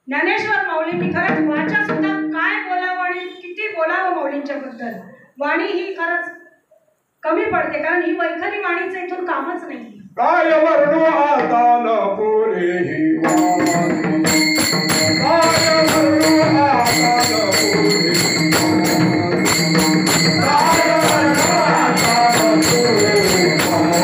ज्ञानेश्वर माऊलींनी खरंच वाचा सुद्धा काय बोलावं आणि किती बोलावं माऊलींच्या बद्दल. वाणी ही खरंच कमी पडते, कारण ही वैखरी वाणीचं इथून कामच नाही. काय वर्णू आता न पुरे ही वाणी. काय वर्णू आता न पुरे ही वाणी. काय वर्णू आता न पुरे ही वाणी.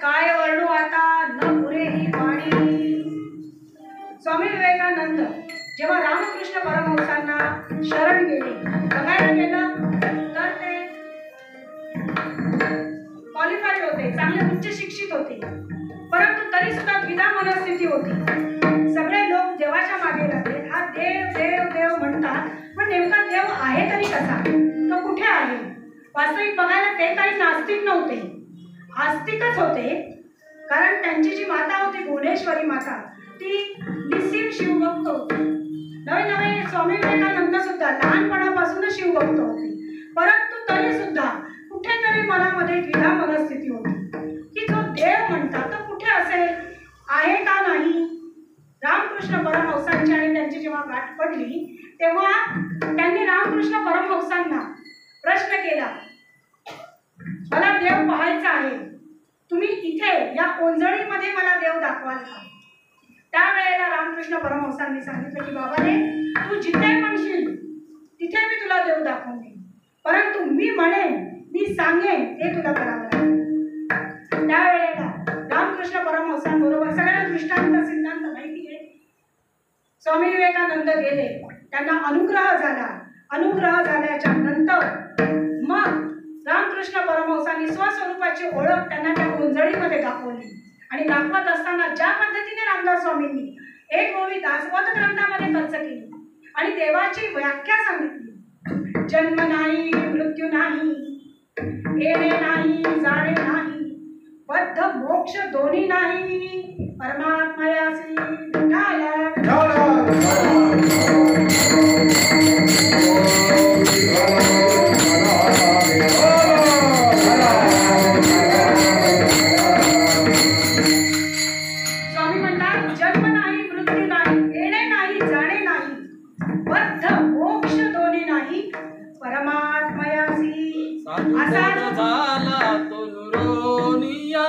काय वर्णू आता न पुरे ही वाणी. स्वामी विवेकानंद जेव्हा रामकृष्ण परमहंसांना शरण गेले, बघायला गेलं तर ते क्वालिफाईड होते, चांगले उच्च शिक्षित होते, परंतु तरी सुद्धा द्विधा मनस्थिती होती. सगळे लोक देवाच्या मागे लागले. हा देव देव देव म्हणतात, पण नेमका देव आहे तरी कसा? तो कुठे आहे? वास्तविक बघायला ते काही नास्तिक नव्हते, आस्तिकच होते. कारण त्यांची जी माता होती भुवनेश्वरी माता, ती निस्सीम शिवभक्त होती. नवे नवे स्वामी विवेकानंद सुद्धा लहानपणापासूनच शिवभक्त होते, परंतु तरी सुद्धा कुठेतरी मनामध्ये द्विधा मनस्थिती होती की जो देव म्हणतात तो कुठे असेल, आहे का नाही. रामकृष्ण परमहंसांची आणि त्यांची जेव्हा गाठ पडली तेव्हा त्यांनी रामकृष्ण परमहंसांना प्रश्न केला, मला देव पाहायचा आहे, तुम्ही इथे या ओंजळीमध्ये मला देव दाखवाल का? त्यावेळेला रामकृष्ण परमहंसांनी सांगितलं की बाबा रे, तू जिथे म्हणशील तिथे मी तुला देव दाखवून देईन, परंतु मी म्हणेन, मी सांगेन ते तुला करावं लागेल. त्यावेळेला रामकृष्ण परमहंसांबरोबर सगळ्यांना दृष्टांत सिद्धांत माहिती आहे. स्वामी विवेकानंद गेले, त्यांना अनुग्रह झाल्याच्या नंतर मग रामकृष्ण परमहंसांनी स्वस्वरूपाची ओळख त्यांना त्या उंजळीमध्ये दाखवली. आणि दाखवत असताना ज्या पद्धतीने रामदास स्वामींनी एक ओवी दासबोध ग्रंथामध्ये खर्च केली आणि देवाची व्याख्या सांगितली. जन्म नाही, मृत्यू नाही, येणे नाही, जाणे नाही, बद्ध मोक्ष दोन्ही नाही, परमात्मयासी विठाला. स्वामी म्हणतात जन्म नाही, मृत्यू नाही, येणे नाही, जाणे नाही, बद्ध मोक्ष दोन्ही नाही, परमात्मयासी. असा झाला तो नुरोनिया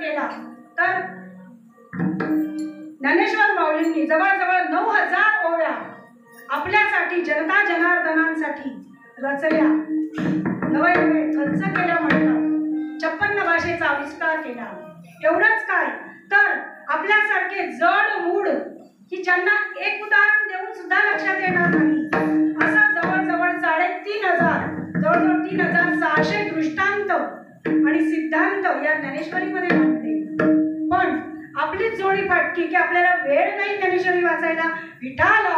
टेला ज्ञानेश्वर माऊलींनी जवळजवळ 9000 ओव्या आपल्यासाठी जनता जनार्दनांसाठी रचल्या, नवे खर्च केल्या म्हणतात, 56 भाषेचा आविष्कार केला. एवढंच काय तर आपल्यासारखे जड मूड की ज्यांना एक उदाहरण देऊन सुद्धा लक्षात येणार नाही असा जवळजवळ 3600 दृष्टांत आणि सिद्धांत या ज्ञानेश्वरीमध्ये मांडले. पण आपलीच जोडी फाटकी की आपल्याला वेळ नाही ज्ञानेश्वरी वाचायला. विठाला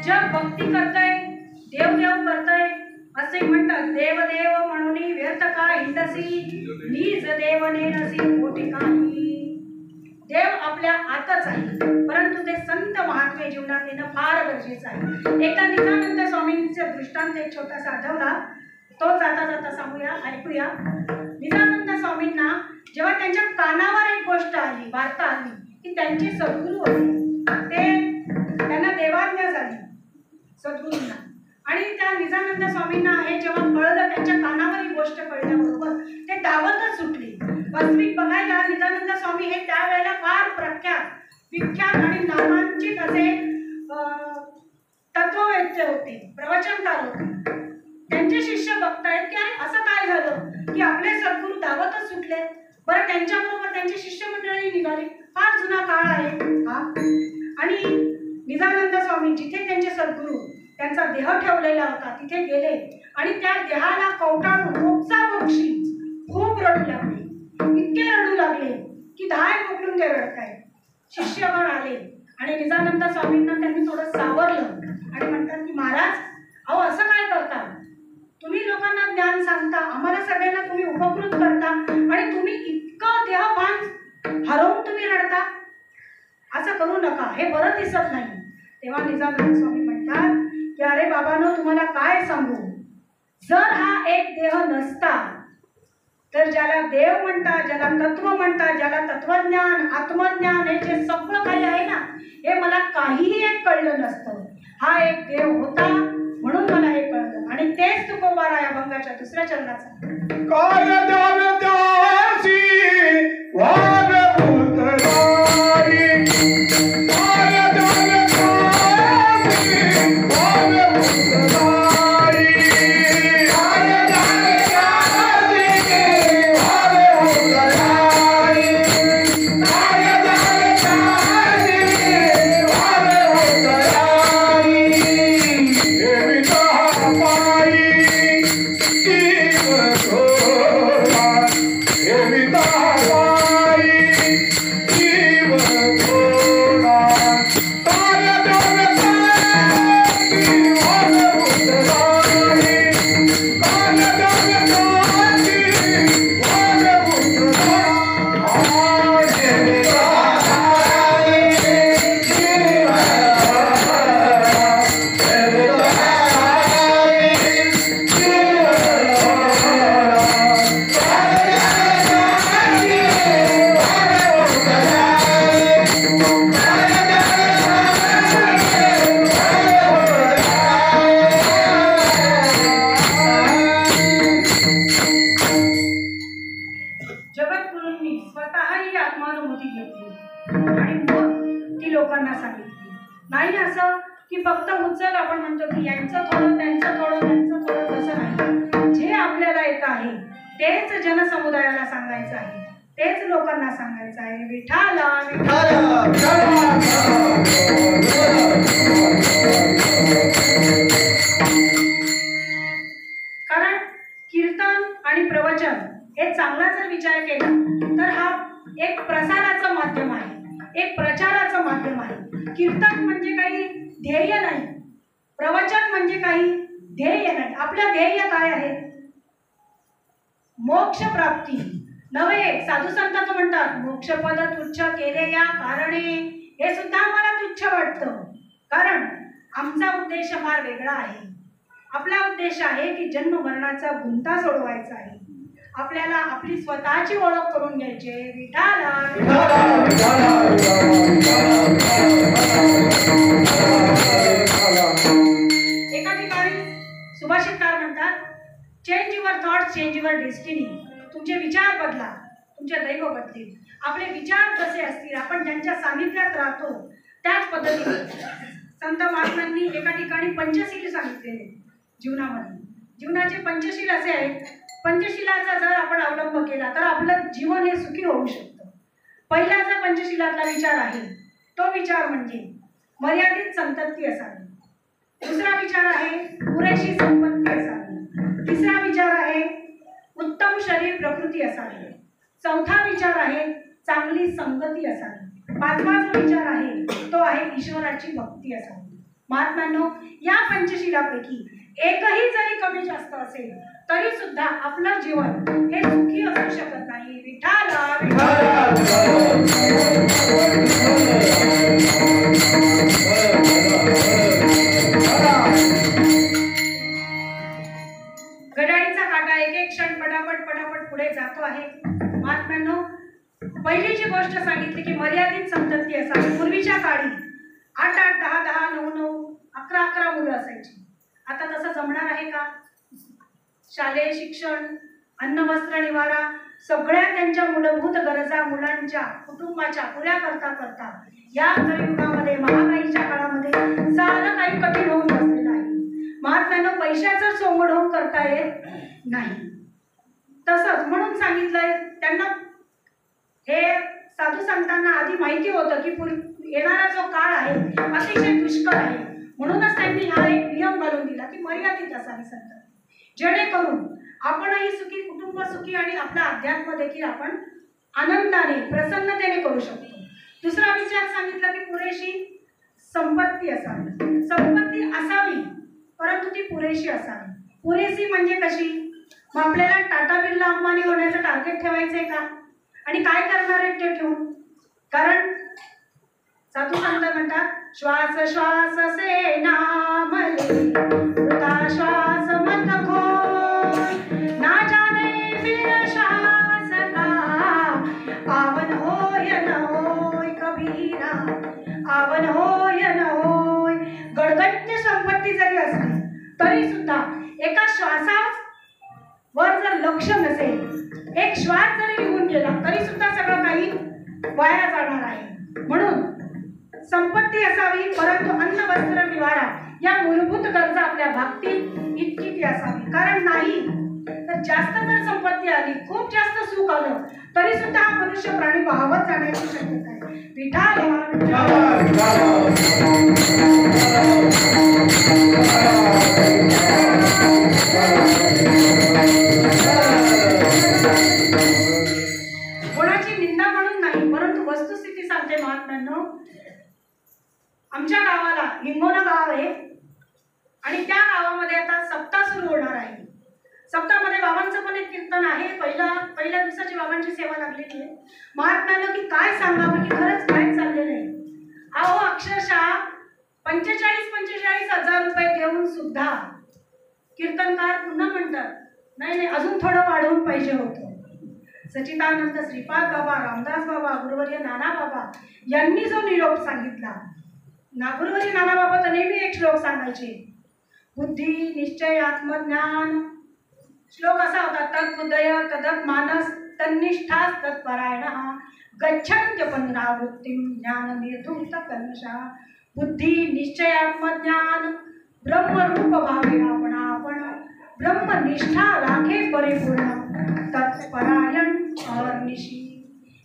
जग भक्ती करतय, देव देव करतय असे म्हणतात. देव देव म्हणून व्यर्थ का हिंडसी, नीज देव नेनसी कोटी काही. देव आपल्या आतच आहे, परंतु ते संत महात्मे जीवनात येणं फार गरजेचं आहे. एकदा नित्यानंद स्वामींचा दृष्टांत एक छोटासा आठवला, तो जाता जाता सांगूया, ऐकूया. नित्यानंद स्वामींना जेव्हा त्यांच्या कानावर एक गोष्ट आली, वार्ता आली की त्यांचे सद्गुरू होते, ते त्यांना देवाज्ञा झाली सद्गुरूंना. आणि त्या निजानंद स्वामींना हे जेव्हा कळलं, त्यांच्या कानावर ही गोष्ट कळल्याबरोबर ते धावतच सुटले. वास्तविक बघायला निजानंद स्वामी हे त्यावेळेला फार प्रख्यात, विख्यात आणि नामांकित असे तत्ववेत्ते होते, प्रवचनकार होते. त्यांचे शिष्य बघतायत की असं काय झालं की आपले सद्गुरू धावतच सुटले. बरं, त्यांच्याबरोबर त्यांचे शिष्य मंडळी निघाले. फार जुना काळ आहे हा. आणि निजानंद स्वामी जिथे त्यांचे सद्गुरू त्यांचा देह ठेवलेला होता तिथे गेले आणि त्या देहाला कवटाळून मोक्षामोक्षी खूप रडू लागले. इतके रडू लागले की धाय मोकळून ते रडताय. शिष्यगण आले आणि निजानंद स्वामींना त्यांनी थोडं सावरलं आणि म्हणतात की महाराज, अहो असं काय करता, तुम्ही लोकांना ज्ञान सांगता, आम्हाला सगळ्यांना तुम्ही उपकृत करता आणि तुम्ही इतकं देहभान हरवून तुम्ही रडता, असं करू नका, हे बरं दिसत नाही. तेव्हा निजानंद स्वामी म्हणतात की अरे बाबांनो, तुम्हाला काय सांगू, जर हा एक देह नसता तर ज्याला देव म्हणतात, ज्याला तत्व म्हणतात, ज्याला तत्वज्ञान, आत्मज्ञान हे जे सगळं काही आहे ना, हे मला काहीही एक कळलं नसतं. हा एक देव होता म्हणून मला हे कळलं. आणि तेच तुकोबारा या भंगाच्या दुसऱ्या चरणाचा काय समुदायाला सांगायचं आहे, तेच लोकांना सांगायचं आहे. विठाला कारण कीर्तन आणि प्रवचन हे चांगला जर विचार केला तर हा एक प्रसाराचं माध्यम आहे, एक प्रचाराचं माध्यम आहे. कीर्तन म्हणजे काही ध्येय नाही, प्रवचन म्हणजे काही ध्येय नाही. आपलं ध्येय काय आहे? मोक्ष प्राप्ती नव्हे. साधू संत तर म्हणतात मोक्षपद तुच्छ केले या कारणे. हे सुद्धा आम्हाला तुच्छ वाटतं, कारण आमचा उद्देश फार वेगळा आहे. आपला उद्देश आहे की जन्म मरणाचा गुंता सोडवायचा आहे. आपल्याला आपली स्वतःची ओळख करून घ्यायची आहे. विठाला एका ठिकाणी सुभाषितकार म्हणतात, change your thoughts change your destiny. तुमचे विचार बदला, तुमचे दैव बदलेल. आपले विचार कसे असतील, आपण ज्यांच्या सानिध्यात राहतो त्याच पद्धतीने संत महात्म्यांनी एका ठिकाणी पंचशील सांगितलेले जीवनामध्ये. जीवनाचे पंचशील असे आहेत, पंचशिलाचा जर आपण अवलंब केला तर आपलं जीवन हे सुखी होऊ शकतं. पहिला जो पंचशिलातला विचार आहे तो विचार म्हणजे मर्यादित संतती असावी. दुसरा विचार आहे पुरेशी संपत्ती असावी. तिसरा विचार आहे उत्तम शरीर प्रकृती असावी. चौथा विचार आहे चांगली संगती असावी. पाचवा जो विचार आहे तो आहे ईश्वराची भक्ती असावी. महात्म्यांनो, या पंचशिलापैकी एकही जरी कमी जास्त असेल तरी सुद्धा आपलं जीवन हे सुखी असू शकत नाही. विठाला घड्याळीचा काटा एक एक क्षण पटापट पटापट पुढे जातो आहे. महात्म्यांनो, पहिली जी गोष्ट सांगितली की मर्यादित संतती असावी. पूर्वीच्या काळी 8-8, 10-10, 9-9, 11-11 मुलं असायची. आता तसं जमणार आहे का? शालेय शिक्षण, अन्न वस्त्र निवारा सगळ्या त्यांच्या मूलभूत गरजा मुलांच्या कुटुंबाच्या पुऱ्या करता करता या कलियुगामध्ये महागाईच्या काळामध्ये सारं काही कठीण होऊन बसलेलं आहे. महात्म्यांना पैशाचं सोंगड होऊन करता येत नाही. तसंच म्हणून सांगितलंय त्यांना, हे साधू संतांना आधी माहिती होतं की येणारा जो काळ आहे अतिशय दुष्कर आहे. म्हणूनच त्यांनी हा एक नियम घालून दिला की मर्यादित असावी संतती, जेणेकरून आपणही सुखी, कुटुंब सुखी आणि आपला अध्यात्म देखील आपण आनंदाने प्रसन्नतेने करू शकतो. दुसरा विचार सांगितला की पुरेशी संपत्ती असावी. संपत्ती असावी परंतु ती पुरेशी असावी. पुरेशी म्हणजे कशी? मग आपल्याला टाटा बिर्ला अंबानी होण्याचं टार्गेट ठेवायचंय का? आणि काय करणार आहे ते ठेवून? कारण साधू संत म्हणतात श्वास श्वास से नामले वृथा श्वास मत खो, ना जाने फिर श्वास का पावन होय न होय कबीरा, पावन होय न होय. गडगंज संपत्ती जरी असली तरी सुद्धा एका श्वासावर जर लक्ष नसेल, एक श्वास जरी निघून गेला तरी सुद्धा सगळं काही वाया जाणार आहे. म्हणून संपत्ती असावी परंतु अन्न वस्त्र निवारा या मूलभूत गरजा आपल्या भागतील इतकी ती असावी. कारण नाही तर जास्त जर संपत्ती आली, खूप जास्त सुख आलं तरी सुद्धा हा मनुष्य प्राणी वाहवत जाण्याची शक्यता आहे. विठाला कोणाची निंदा म्हणून नाही परंतु वस्तुस्थिती सांगते. महात्म्यांनो, आमच्या गावाला हिंगोना गाव आहे आणि त्या गावामध्ये आता सप्ताह सुरू होणार आहे. सप्ताहामध्ये बाबांचं पण एक कीर्तन आहे. पहिल्या दिवसाची बाबांची सेवा लागलेली आहे. महात्म्यांना की काय सांगावं की खरंच काय चाललेलं आहे. अहो, अक्षरशः 45,000 रुपये देऊन सुद्धा कीर्तनकार पुन्हा म्हणतात नाही अजून थोडं वाढवून पाहिजे होतं. सच्चिदानंद श्रीपाद बाबा, रामदास बाबा, गुरुवर्य नाना बाबा यांनी जो निरोप सांगितला, गुरुवर्य नाना बाबा तर नेहमी एक श्लोक सांगायचे, बुद्धी निश्चय आत्मज्ञान. श्लोक असा होता, तद्बुद्धय तदत मानस तन्निष्ठास तत्परायण गच्छन्त्य पुनरावृत्तिं ज्ञान निर्धूत कलशा. बुद्धी निश्चय आत्मज्ञान ब्रह्मरूप भावे आपण ब्रह्मनिष्ठा राखे परिपूर्ण तत्परायण अहर्निशी.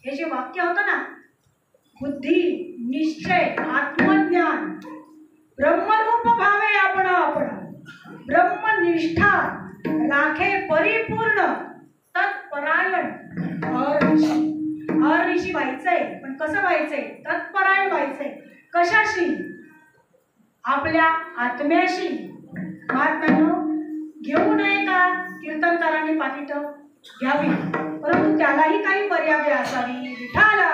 हे जे वाक्य होतं ना, बुद्धी, निश्चय, आत्मज्ञान, ब्रह्मरूप भावे आपण आपण, ब्रह्मनिष्ठा राखे परिपूर्ण, तत्परायण अहर्निशी. अहर्निशी व्हायचंय, पण कसं व्हायचंय? तत्परायण व्हायचंय. कशाशी? आपल्या आत्म्याशी. महात्म्यानो, घेऊ नये का कीर्तनकारांनी पाकिट? घ्यावी, परंतु त्यालाही काही मर्यादा असावी. विठाला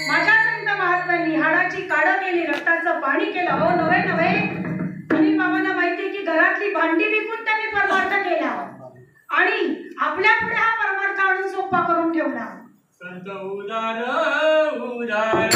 माझ्या संत महात्म्यांनी हाडाची काढ केली, रक्ताचं पाणी केलं. हो नव्हे नव्हे, अनिल बाबांना माहिती की घरातली भांडी विकून त्यांनी परमार्थ केला आणि आपल्या पुढे हा परमार्थ आणून सोपा करून ठेवला. संत उदार उदार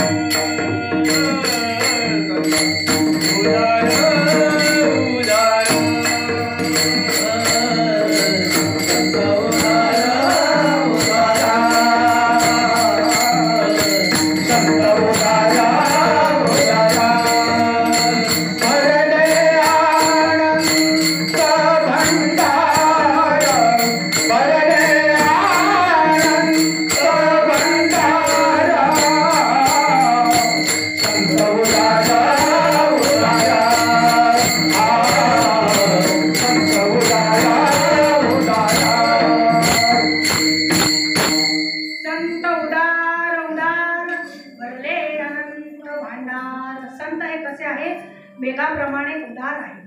मेघाप्रमाणे उदार आहे.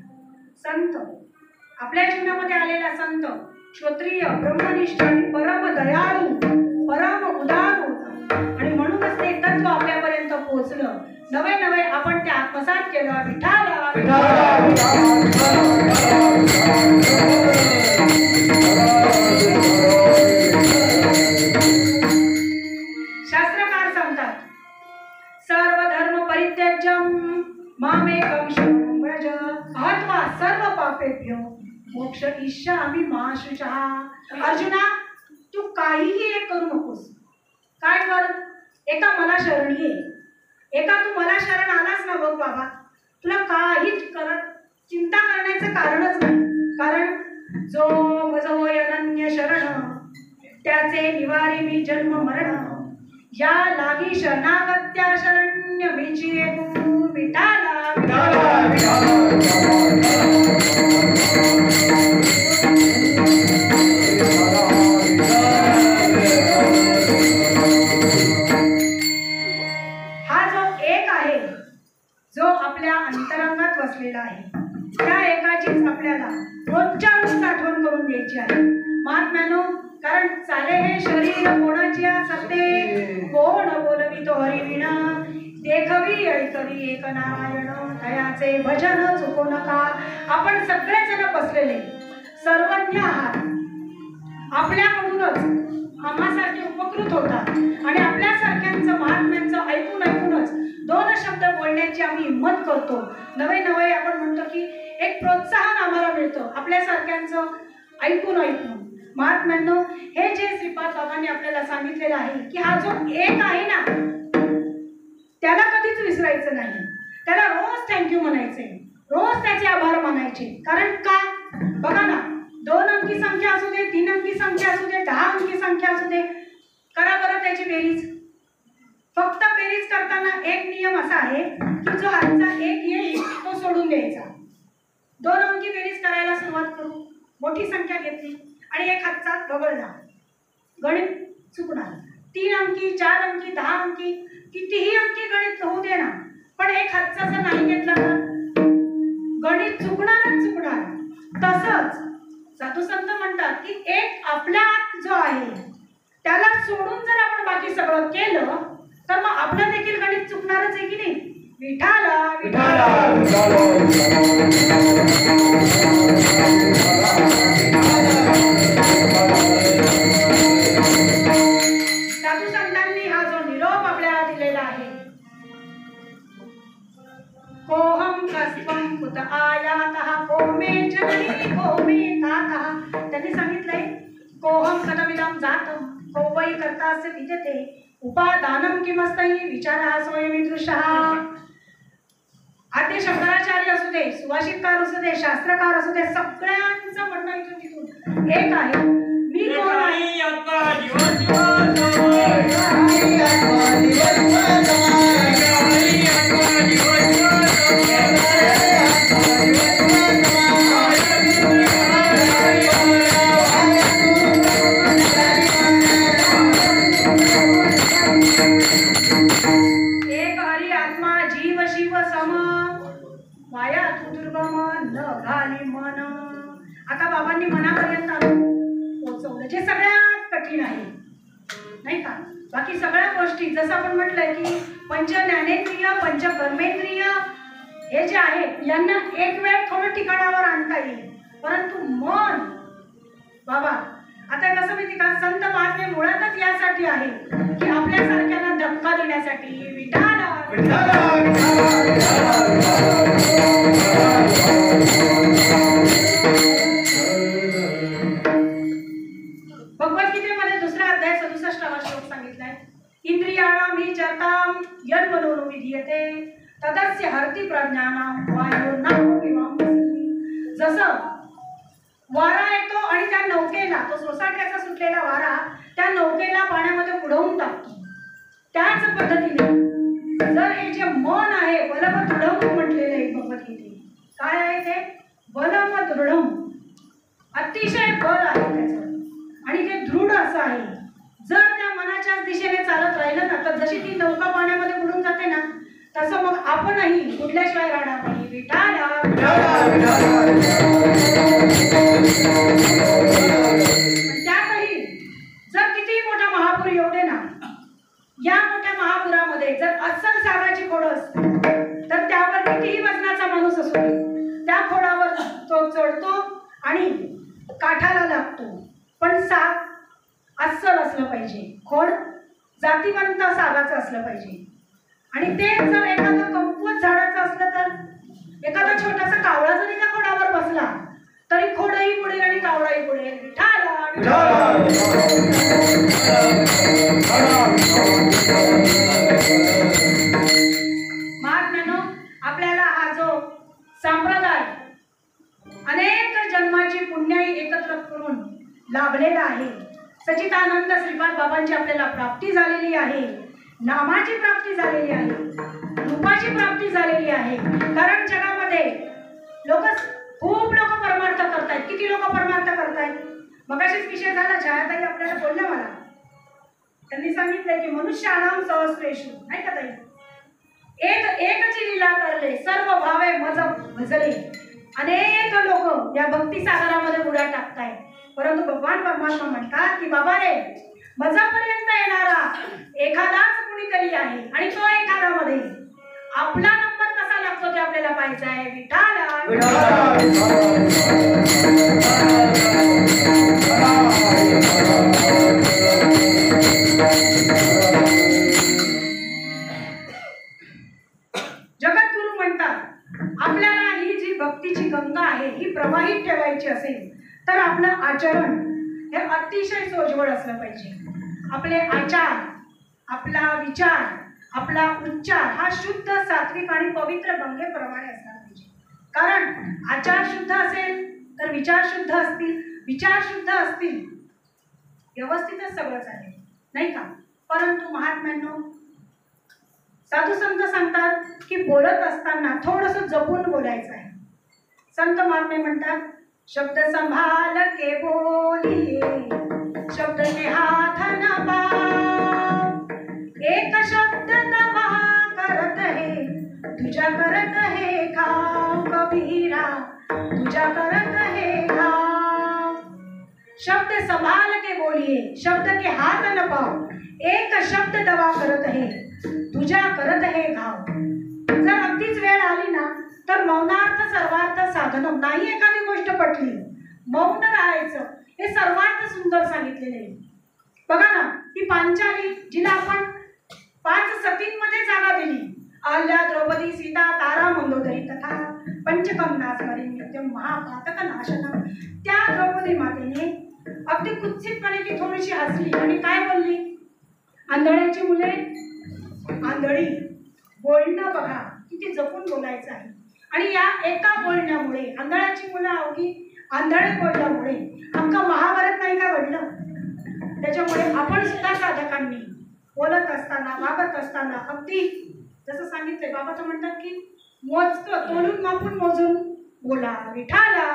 संत, आपल्या जीवनामध्ये आलेला संत क्षत्रिय, ब्रह्मनिष्ठ आणि परम दयाळू, परम उदार होता आणि म्हणूनच ते तत्व आपल्यापर्यंत पोहोचलं. नवे नवे आपण ते आत्मसात केलं. विठाला शास्त्रकार सांगतात, सर्व धर्म परित्याज्यम मामेकं शरणं व्रज अहत्वा सर्व पापेभ्यो मोक्ष इष्यामि मा शुचः. अर्जुना, तू काहीही एक करू नकोस. काय कर? एका मला शरण ये. एका तू मला शरण आलास ना बघ बाबा, तुला काहीच चिंता करण्याचं कारणच नाही. कारण जो मज होय अनन्य शरण, त्याचे निवारी मी जन्म मरण. या लागी शरणागत्या शरण्य विचिरे तू. विठाला हा जो एक आहे, जो आपल्या अंतरंगात वसलेला आहे, त्या एकाचीच आपल्याला रोजच्या रोज आठवण करून द्यायची आहे. महात्म्यानो, कारण चाले हे शरीर कोणाची सत्ते, कोण बोलवितो हरिविना. देखवी ऐकवी एक नारायण, तयाचे भजन चुको नका. आपण सगळेजण बसलेले सर्वज्ञ आहात. आपल्याकडूनच आम्हासारखे उपकृत होतात आणि आपल्यासारख्यांचं महात्म्यांचं ऐकून ऐकूनच दोन शब्द बोलण्याची आम्ही हिंमत करतो. नवे नवे आपण म्हणतो की एक प्रोत्साहन आम्हाला मिळतं आपल्यासारख्यांचं ऐकून ऐकून. महात्म्यांनो, हे जे श्रीपाद बाबांनी आपल्याला सांगितलेलं आहे की हा जो एक आहे ना, त्याला कधीच विसरायचं नाही. त्याला रोज थँक्यू म्हणायचे, रोज त्याचे आभार मानायचे. कारण का? बघा ना, 2 अंकी संख्या असू दे, 3 अंकी संख्या असू दे, 10 अंकी संख्या असू दे, करा बरं त्याची बेरीज. फक्त बेरीज करताना एक नियम असा आहे की जो हातचा एक येईल तो सोडून द्यायचा. 2 अंकी बेरीज करायला सुरुवात करू. मोठी संख्या घेतली आणि एक हातचा वगळला, गणित चुकणार. 3 अंकी, 4 अंकी, 10 अंकी, कितीही अंकी गणित होऊ दे ना, पण एक हातचा जर नाही घेतला तर गणित चुकणारच चुकणार. तसंच साधू संत म्हणतात की एक आपल्या आत जो आहे त्याला सोडून जर आपण बाकी सगळं केलं तर मग आपलं देखील गणित चुकणारच आहे की नाही. विठाला विठाला साधू संतांनी हा जो निरोप आपल्याला दिलेला आहे, कोहम कस्त्वं कुत आयातः को मे जननी को मे तातः. त्यांनी सांगितलंय कोहम कथमिदं जातं को वै कर्तास्य विद्यते उपादानं किमस्ति विचारः स्वयमिदृशः. आद्य शंकराचार्य असू दे, सुभाषितकार असू दे, शास्त्रकार असू दे, सगळ्यांचं म्हणणं इथून तिथून एक आहे, मी कोण आहे? एक हरी आत्मा जीव शिव सम माया तू दुर्गम न घाली मन. आता बाबांनी मनापर्यंत पोहोचवलं, जे सगळ्यात कठीण आहे नाही का. बाकी सगळ्या गोष्टी जसं आपण म्हटलंय की पंच ज्ञानेंद्रिय पंच कर्मेंद्रिय हे जे आहेत यांना एक वेळ थोडं ठिकाणावर आणता येईल, परंतु मन बाबा आता कसं माहिती का, संत महात्मे मुळातच यासाठी आहे की आपल्यासारख्यांना धक्का देण्यासाठी. विठाला भगवद्गीतेमध्ये 2रा अध्याय 67वा श्लोक सांगितलाय, इंद्रियाणाम हि चरताम यद मनोनु विधीयते तदस्य हरति प्रज्ञानाम वायुर्नाम विवाम. जसं वारा येतो आणि त्या नौकेला, तो सोसाट्याचा सुटलेला वारा त्या नौकेला पाण्यामध्ये बुडवून टाकतो, त्याच पद्धतीने जर हे जे मन आहे बलवदृढम म्हटलेलं आहे भगवद्गीतेत, काय आहे ते बलवदृढम, अतिशय बल आहे त्याचं आणि ते दृढ असं आहे. जर त्या मनाच्याच दिशेने चालत राहिलं ना तर जशी ती नौका पाण्यामध्ये बुडून जाते ना तसं मग आपणही बुडल्याशिवाय राहणार नाही. विठाला त्यातही जर किती मोठा महापूर येऊ दे ना, या मोठ्या महापुरामध्ये जर अस्सल सागाची खोड असते तर त्यावर कितीही वजनाचा माणूस असू दे त्या खोडावर तो चढतो आणि काठाला लागतो, पण साग अस्सल असलं पाहिजे, खोड जातीवंत सागाचं असलं पाहिजे. आणि ते जर एखादं कमकुवत झाडाचं असलं तर एखादा छोटासा कावळा जरी त्या खोडावर बसला तरी खोडही बुडेल आणि कावळाही बुडेल. विठाला महात्म्यानो, आपल्याला हा जो संप्रदाय अनेक जन्माची पुण्याई एकत्र करून लाभलेला आहे. सच्चिदानंद श्रीपाद बाबांची आपल्याला प्राप्ती झालेली आहे, नामाची प्राप्ती झालेली आहे, रूपाची प्राप्ती झालेली आहे. कारण जगामध्ये खूप लोक परमार्थ करतायत. किती लोक परमार्थ करतायत? मगाशीच विषय झाला, छायाताई आपल्याला बोलल्या मला, त्यांनी सांगितलंय की मनुष्याणाम सहस्रेषु नाही का ताई, एकची लीला करले सर्व भावे मज भजले. अनेक लोक या भक्ती सागरामध्ये उड्या टाकतायत, परंतु भगवान परमात्मा म्हणतात की बाबा रे, मजापर्यंत येणारा एखादाच कुणीतरी आहे आणि तो एखादामध्ये आपला नंबर कसा लागतो ते आपल्याला पाहायचं आहे. विठाला जगद्गुरु म्हणतात आपल्याला ही जी भक्तीची गंगा आहे ही प्रवाहित ठेवायची असेल तर आपलं आचरण हे अतिशय सोज्वळ असलं पाहिजे. आपले आचार, आपला विचार, आपला उच्चार हा शुद्ध, सात्विक आणि पवित्र गंगेप्रमाणे असला पाहिजे. कारण आचार शुद्ध असेल तर विचार शुद्ध असतील, विचार शुद्ध असतील, व्यवस्थितच सगळं चालेल नाही का. परंतु महात्म्यांनो, साधू संत सांगतात की बोलत असताना थोडंसं जपून बोलायचं आहे. संत महात्मे म्हणतात, शब्द संभाल के बोलिए, शब्द के हाथ न पाव, एक शब्द दबा करत है तुझा करत है घाव, कबीरा तुझा करत है घाव. शब्द संभाल के बोलिए, शब्द के हाथ न पाव, एक शब्द दबा करत है तुझा करत है घाव. जर अगदीच वेळ आली ना तर मौनार्थ सर्वार्थ साधन नाही. एखादी गोष्ट पटली, मौन राहायचं हे सर्वात सुंदर सांगितलेले आहे. बघा ना, ती पांचाली जिला आपण 5 सतींमध्ये जागा दिली, अहल्या, द्रौपदी, सीता, तारा, मंदोदरी तथा पंचकन्या स्मरण्य महापातक नाशना. त्या द्रौपदी मातेने अगदी कुत्सितपणे ती थोडीशी हसली आणि काय बोलली, आंधळ्याची मुले आंधळी, बोलणं बघा किती किती जपून बोलायचं आहे. आणि या एका बोलण्यामुळे आंधळाची मुलं अवघी आंधळे बोलल्यामुळे अख्खं महाभारत नाही का घडलं. त्याच्यामुळे आपण सुद्धा साधकांनी बोलत असताना वागत असताना अगदी जसं सांगितलंय बाबा तर म्हणतात की मोजकं तोलून मापून मोजून बोला. विठाला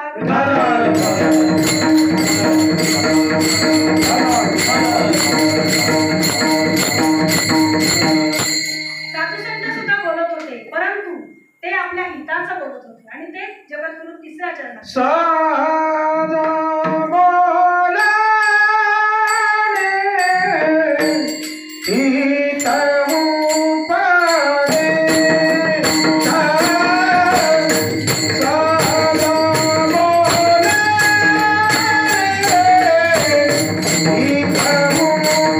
साधू संत सुद्धा बोलत होते परंतु ते आपल्या हिताचं बोलत होते आणि ते जगद्गुरु तिसऱ्या चरणात साधा बोलाने हितवू पडे. साधा बोलाने हितवू पडे.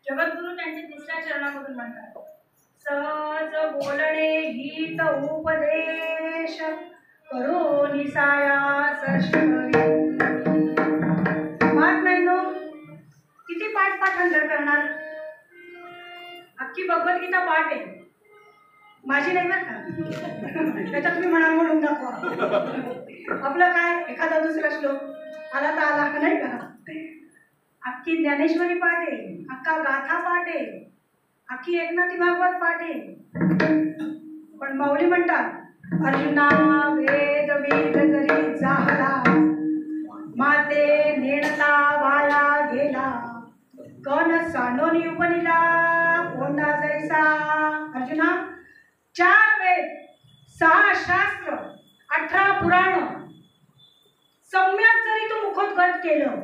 जगद्गुरु त्यांचे तिसऱ्या चरणामधून म्हणतात सहज बोलणे हित उपदेश करून सायास शिकवी. महात्म्यांनो किती पाठ पाठांतर करणार. अख्खी भगवद्गीता पाठ आहे माझी नाही बरं का. त्याच्यात तुम्ही म्हणा म्हणून दाखवा. आपलं काय एखादा दुसरा श्लोक आला तर आला नाही का. अख्खी ज्ञानेश्वरी पाठ आहे, अख्खा गाथा पाठ आहे, अख्खी एकनाथी भागवत पाठ आहे. पण माऊली म्हणतात अर्जुना वेद वेद जरी जाहला माते नेणता वाला गेला कन सांडोनी उपनिला कोंडा जैसा. अर्जुना 4 वेद 6 शास्त्र 18 पुराण सम्यक जरी तू मुखोद्गत केलं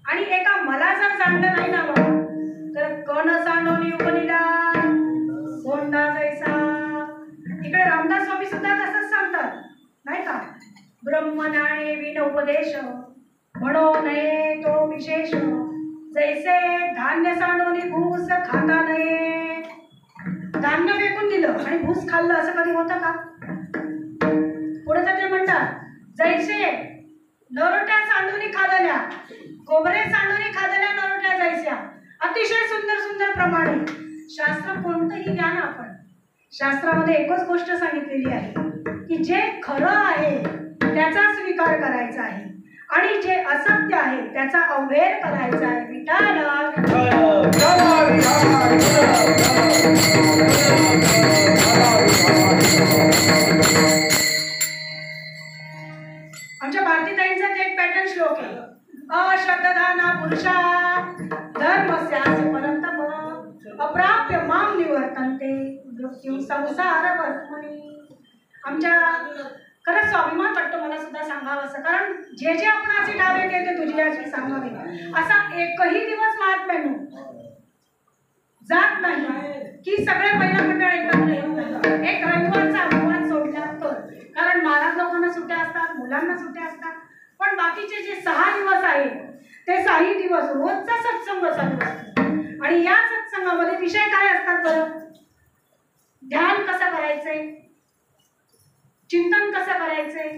आणि एका मला जर जाणलं नाही ना बाबा तर कण सांडोनी उपनिला कोंडा जैसा. इकडे रामदास स्वामी सुद्धा तसंच सांगतात नाही का. ब्रह्मनाणे विन उपदेश म्हणो नये तो विशेष जैसे धान्य सांडोनी भूस खाता नये. धान्य फेकून दिलं आणि भूस खाल्लं असं कधी होतं का. पुढे तर ते म्हणतात जैसे नरोट्या सांडूनी खादल्या खोबरे सांडूनी खादल्या नरोट्या जैस्या. अतिशय सुंदर सुंदर प्रमाणे शास्त्र कोणतंही ज्ञान आपण शास्त्रामध्ये एकच गोष्ट सांगितलेली आहे की जे खरं आहे त्याचा स्वीकार करायचा आहे आणि जे असत्य आहे त्याचा अवहेर करायचा आहे. आमच्या भारतीताईंचा एक पॅटर्न श्लोक आहे. अश्रद्धाना पुरुषा धर्मस्यास्य परंतप अप्राप्य माम निवर्तन्ते मृत्यू संसार वर्तमनी. आमच्या खरंच स्वाभिमान वाटतो मला सुद्धा सांगावं असं, कारण जे जे आपण असे डावे केले ते तुझी याची सांगावे असा एकही दिवस महात्म्यानो जात नाही की सगळे पहिला मंडळ एकत्र येऊन एक रविवारचा अपवाद सोडला तर, कारण महाराज लोकांना सुट्ट्या असतात, मुलांना सुट्ट्या असतात, पण बाकीचे जे 6 दिवस आहेत ते 6 दिवस रोजचा सत्संग चालू असतो. आणि या सत्संगामध्ये विषय काय असतात बरं? ध्यान कसं करायचंय, चिंतन कसं करायचंय,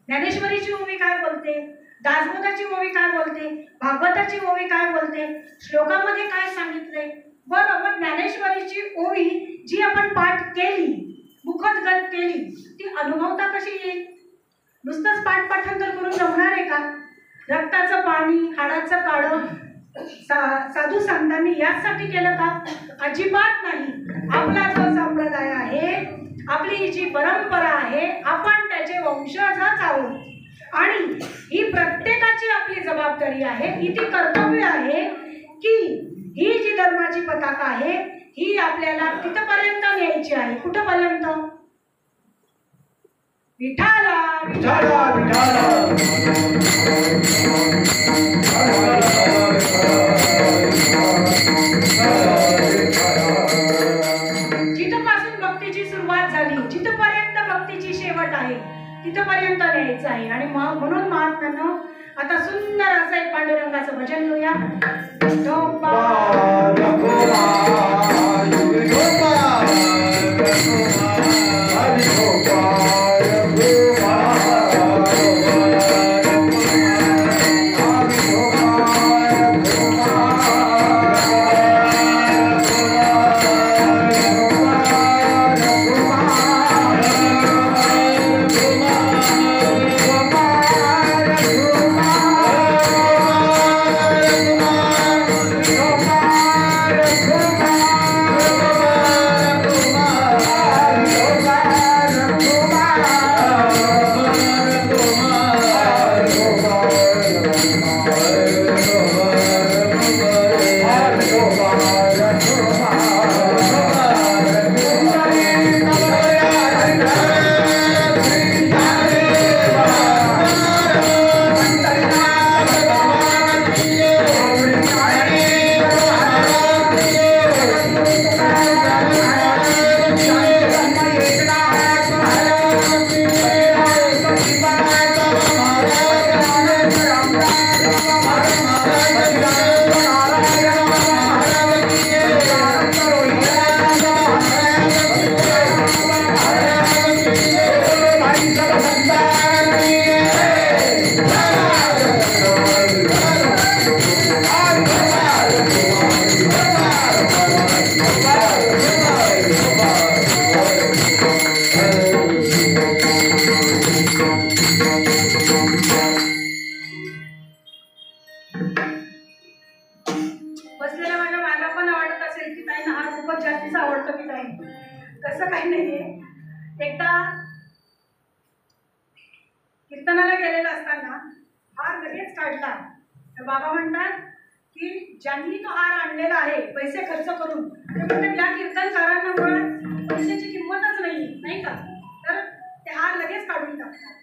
ज्ञानेश्वरीची ओवी काय बोलते, दासबोधाची ओवी काय बोलते, भागवताची ओवी काय बोलते, श्लोकामध्ये काय सांगितलंय. बरोबर ज्ञानेश्वरीची ओवी जी आपण पाठ केली, मुखोद्गत केली, ती अनुभवता कशी येईल? नुसतंच पाठ पाठांतर करून जमणार आहे का? रक्ताचं पाणी हाडाचं काढं साधू संतांनी यासाठी केलं का? अजिबात नाही. आपला जो संप्रदाय आहे, आपली जी परंपरा आहे, आपण त्याचे वंशजच आहोत आणि ही प्रत्येकाची आपली जबाबदारी आहे, ही ती कर्तव्य आहे की ही जी धर्माची पताका आहे ही आपल्याला तिथपर्यंत न्यायची आहे. कुठपर्यंत? विठाला विठाला विठाला. जिथपासून भक्तीची सुरुवात झाली, जिथपर्यंत भक्तीची शेवट आहे तिथपर्यंत न्यायचं आहे. आणि म्हणून महात्म्यांनो आता सुंदर असं एक पांडुरंगाचं भजन घेऊया. तसं काही नाहीये. एकदा कीर्तनाला गेलेला असताना हार लगेच काढला तर बाबा म्हणतात की ज्यांनी तो हार आणलेला आहे पैसे खर्च करून, ते म्हणतात या कीर्तनकारांना मुळात पैशाची किंमतच नाही का, तर ते हार लगेच काढून टाकतात.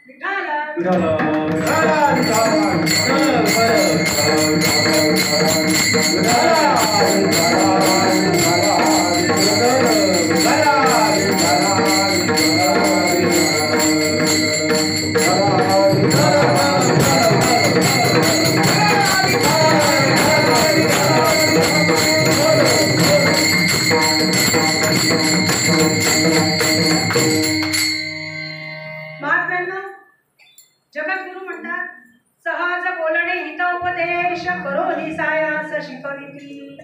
महात्म्यांनो, जगद्गुरु म्हणतात सहज बोलणे हितोपदेश करो निसायास शिकविती.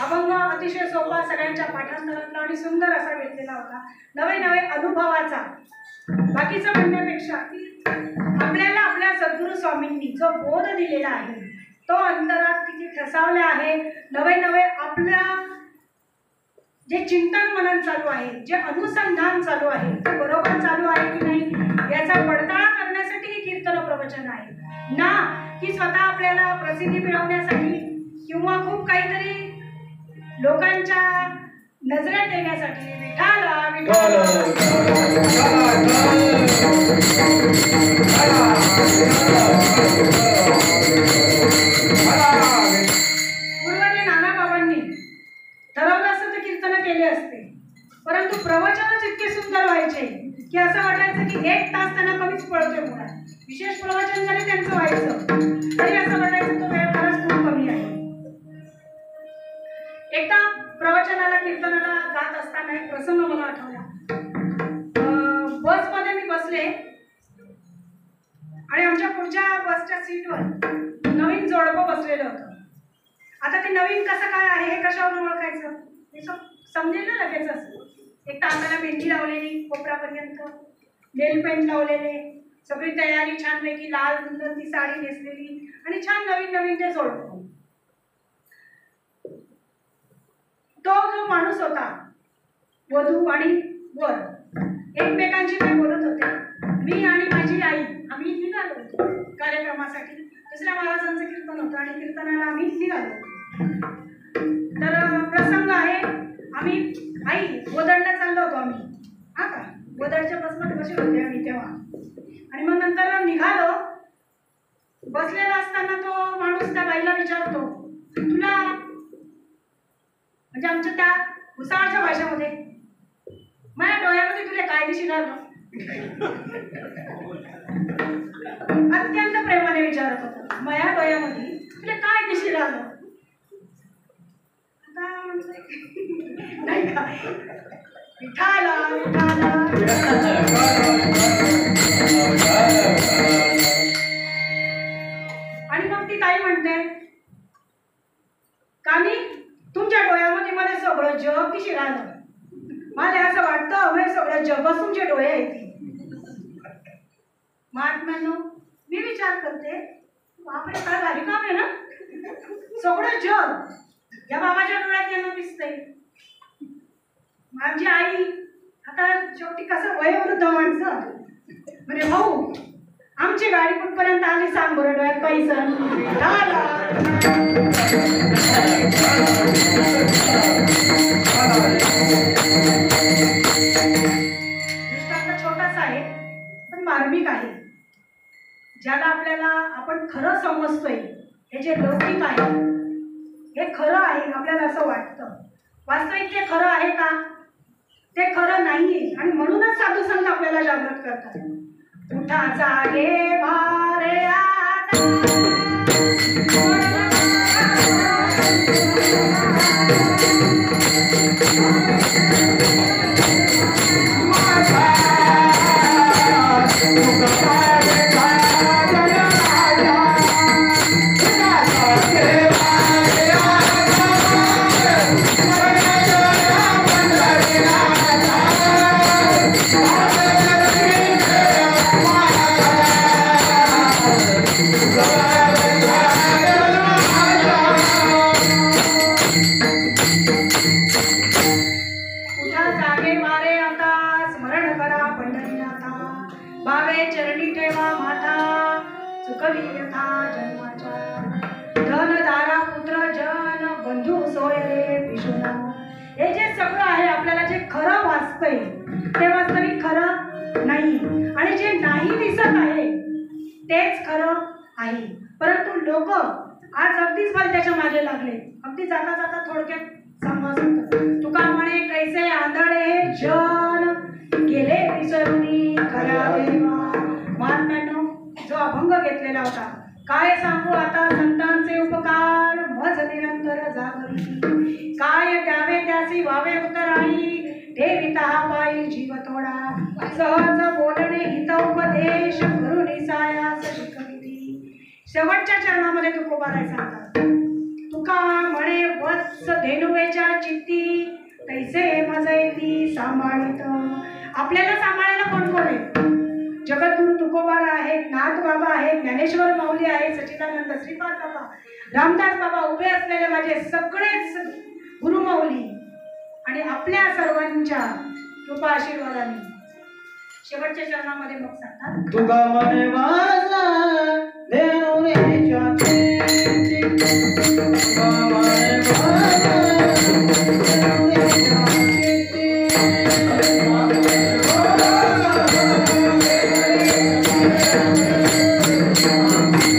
अभंग अतिशय सोपा, सगळ्यांच्या पाठांतरातला आणि सुंदर असा घेतलेला होता, नवे नवे अनुभवाचा. बाकीचं म्हणण्यापेक्षा की आपल्याला आपल्या सद्गुरू स्वामींनी जो बोध दिलेला आहे तो अंतरात किती ठसावला आहे. नवे नवे आपल्या जे चिंतन मनन चालू आहे, जे अनुसंधान चालू आहे ते बरोबर चालू आहे की नाही याचा पडताळा करण्यासाठी ही कीर्तन प्रवचन आहे ना, की स्वतः आपल्याला प्रसिद्धी मिळवण्यासाठी किंवा खूप काहीतरी लोकांच्या नजरेत येण्यासाठी. विठाला विठाला पूर्वजे नानाबाबांनी ठरवलं असतं तर कीर्तन केले असते, परंतु प्रवचनच इतके सुंदर व्हायचे की असं वाटायचं की 1 तास त्यांना कमीच पडतोय. मुळात विशेष प्रवचन जरी त्यांचं व्हायचं तरी असं वाटायचं तो वेळ फारच खूप कमी आहे. एकदा प्रवचनाला कीर्तनाला जात असताना एक प्रसंग मला आठवला. बसमध्ये मी बसले आणि आमच्या पुढच्या बसच्या सीटवर नवीन जोडपं बसलेलं होतं. आता ते नवीन कसं काय आहे हे कशावरून ओळखायचं हे समजेल ना लगेच. असं एक तर हाताला मेहंदी लावलेली कोपरापर्यंत, नेल पेंट लावलेले, सगळी तयारी छानपैकी, लाल सुंदर ती साडी नेसलेली आणि छान नवीन नवीन ते जोडपं. तो जो माणूस होता, वधू आणि वर एकमेकांशी ते बोलत होते. मी आणि माझी आई आम्ही निघालो होतो कार्यक्रमासाठी. दुसऱ्या महाराजांचं कीर्तन होतं आणि कीर्तनाला आम्ही निघालो. तर प्रसंग आहे, आम्ही आई वदडला चाललो होतो आम्ही. हा का वदडच्या बसमध्ये बसले होते आम्ही तेव्हा. आणि मग नंतर निघालो. बसलेला असताना तो माणूस त्या बाईला विचारतो, तुला म्हणजे आमच्या त्या भुसावळच्या भाषेमध्ये, माझ्या डोळ्यामध्ये तुला काय दिशी राहिलं. अत्यंत प्रेमाने विचारत होता, माझ्या डोळ्यामध्ये तुला काय दिशी राहिलं. आता नाही का विठाला विठाला. आणि मग ती ताई म्हणते, कानी तुमच्या डोळ्यामध्ये मला सगळं जग दिशी राहिलं. मला असं वाटतं म्हणजे सगळं जगच तुमचे डोळे आहेत. महात्म्यांनो मी विचार करते, बापरे काय भारी काम आहे ना, सगळं जग या बाबाच्या डोळ्यात येणं दिसतंय. माझी आई आता शेवटी कसं वयोवृद्ध माणसं म्हणजे, भाऊ आमची गाडी कुठपर्यंत आली सांग बरं, डोळ्यात पैसा दृष्टांत छोटासा आहे पण मार्मिक आहे. ज्याला आपल्याला आपण खरं समजतोय, हे जे लौकिक आहे हे खरं आहे आपल्याला असं वाटतं, वास्तविक ते खरं आहे का? ते खरं नाहीये. आणि म्हणूनच साधू संत आपल्याला जागृत करतात. उठा जागे भारे आता, चरणी ठेवा माथा, चुकवी यथा जन्माच्या. धन दारा पुत्र जन बंधू सोय रे विष्णू. हे जे सगळं आहे आपल्याला जे खरं वाचतंय ते वास्तविक खरं नाही, आणि जे नाही दिसत आहे तेच खरं आहे. परंतु लोक आज अगदीच भलत्याच्या मागे लागले. अगदी जाता जाता थोडक्यात सांगायचं, तुका म्हणे कैसे आंधळे जन गेले विसरुनी खऱ्या देवा. महात्म्यांनो जो अभंग घेतलेला होता, काय सांगू आता संतांचे उपकार मज निरंतर जागरी. काय द्यावे त्याची व्हावे उतराई, ठेविता पायी जीव थोडा. सहज बोलणे हित उपदेश करुणी सायास शिकविती. शेवटच्या चरणामध्ये तुकोबाराय सांगतात, तुका म्हणे वत्स धेनुवेच्या चित्ती तैसे मजयती सांभाळित. आपल्याला सांभाळायला कोण कोण आहे? जगद्गुरु तुकोबारा आहेत, नाथ बाबा आहेत, ज्ञानेश्वर माऊली आहेत, सच्चिदानंद श्रीपाद बाबा, रामदास बाबा, उभे असलेले माझे सगळेच गुरुमाऊली आणि आपल्या सर्वांच्या कृपा आशीर्वादाने शेवटच्या चरणामध्ये मग सांगतात. तुका म्हणे वाजा धेनुवेच्या चित्ती, तुका म्हणे वाजा धेनुवेच्या चित्ती, तुका म्हणे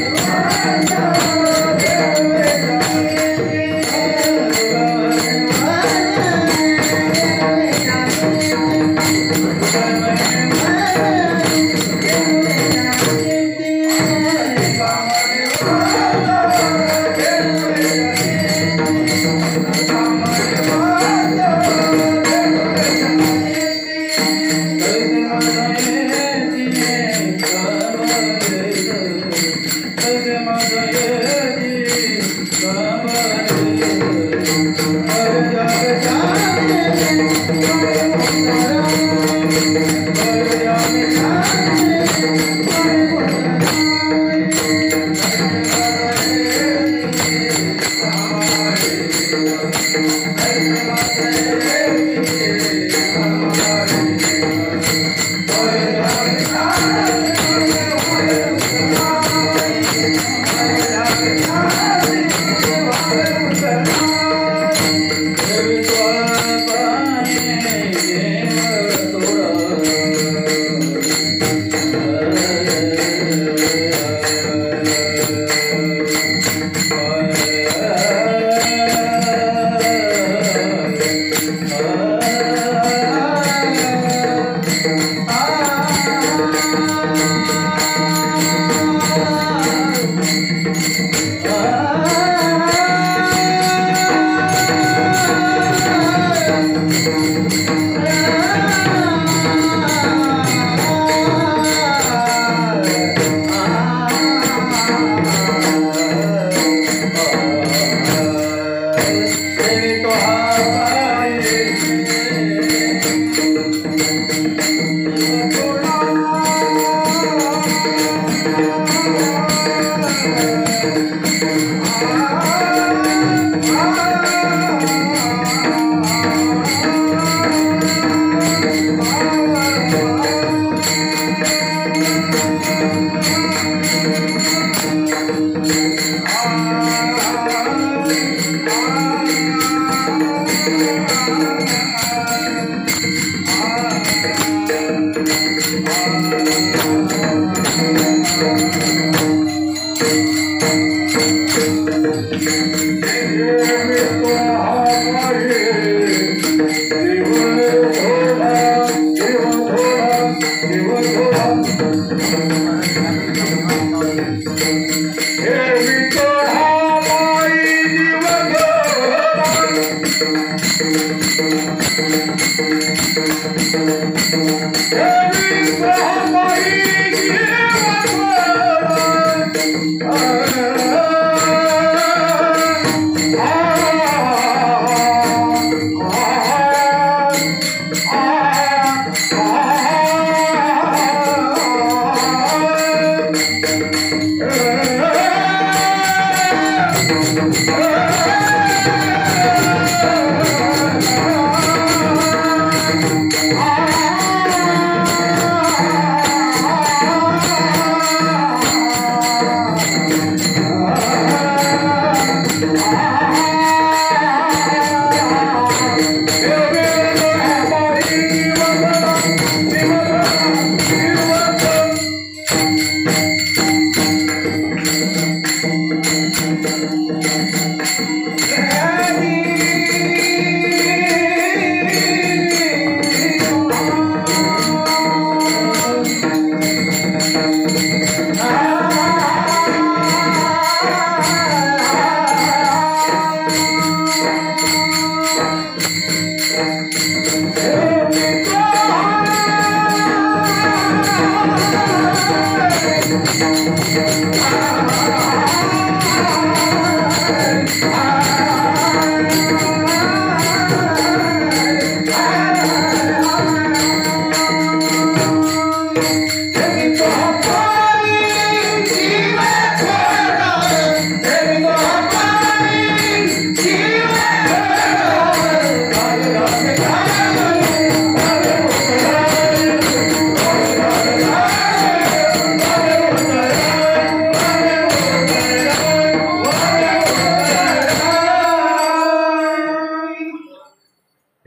Ah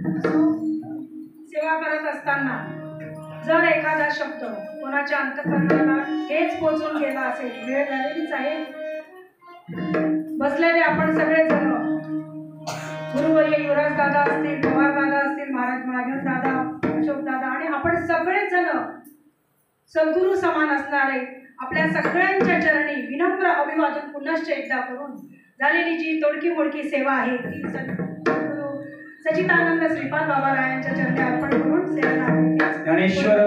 सेवा करत असताना जर एखादा शब्द कोणाच्या अंतःकरणाला हेच पोचून गेला असेल, वेळ झालेलीच आहे, बसलेले आपण सगळे जण गुरुवर्य युवराज दादा असतील, पवार दादा असतील, महाराज महादेव दादा, अशोक दादा आणि आपण सगळेच जण सद्गुरू समान असणारे आपल्या सगळ्यांच्या चरणी विनम्र अभिवादन पुनश्च एकदा करून झालेली जी तोडकी मोडकी सेवा आहे ती सद्गुरू सच्चिदानंद श्रीपाद बाबारायांच्या चरणी अर्पण करून सेवा ज्ञानेश्वर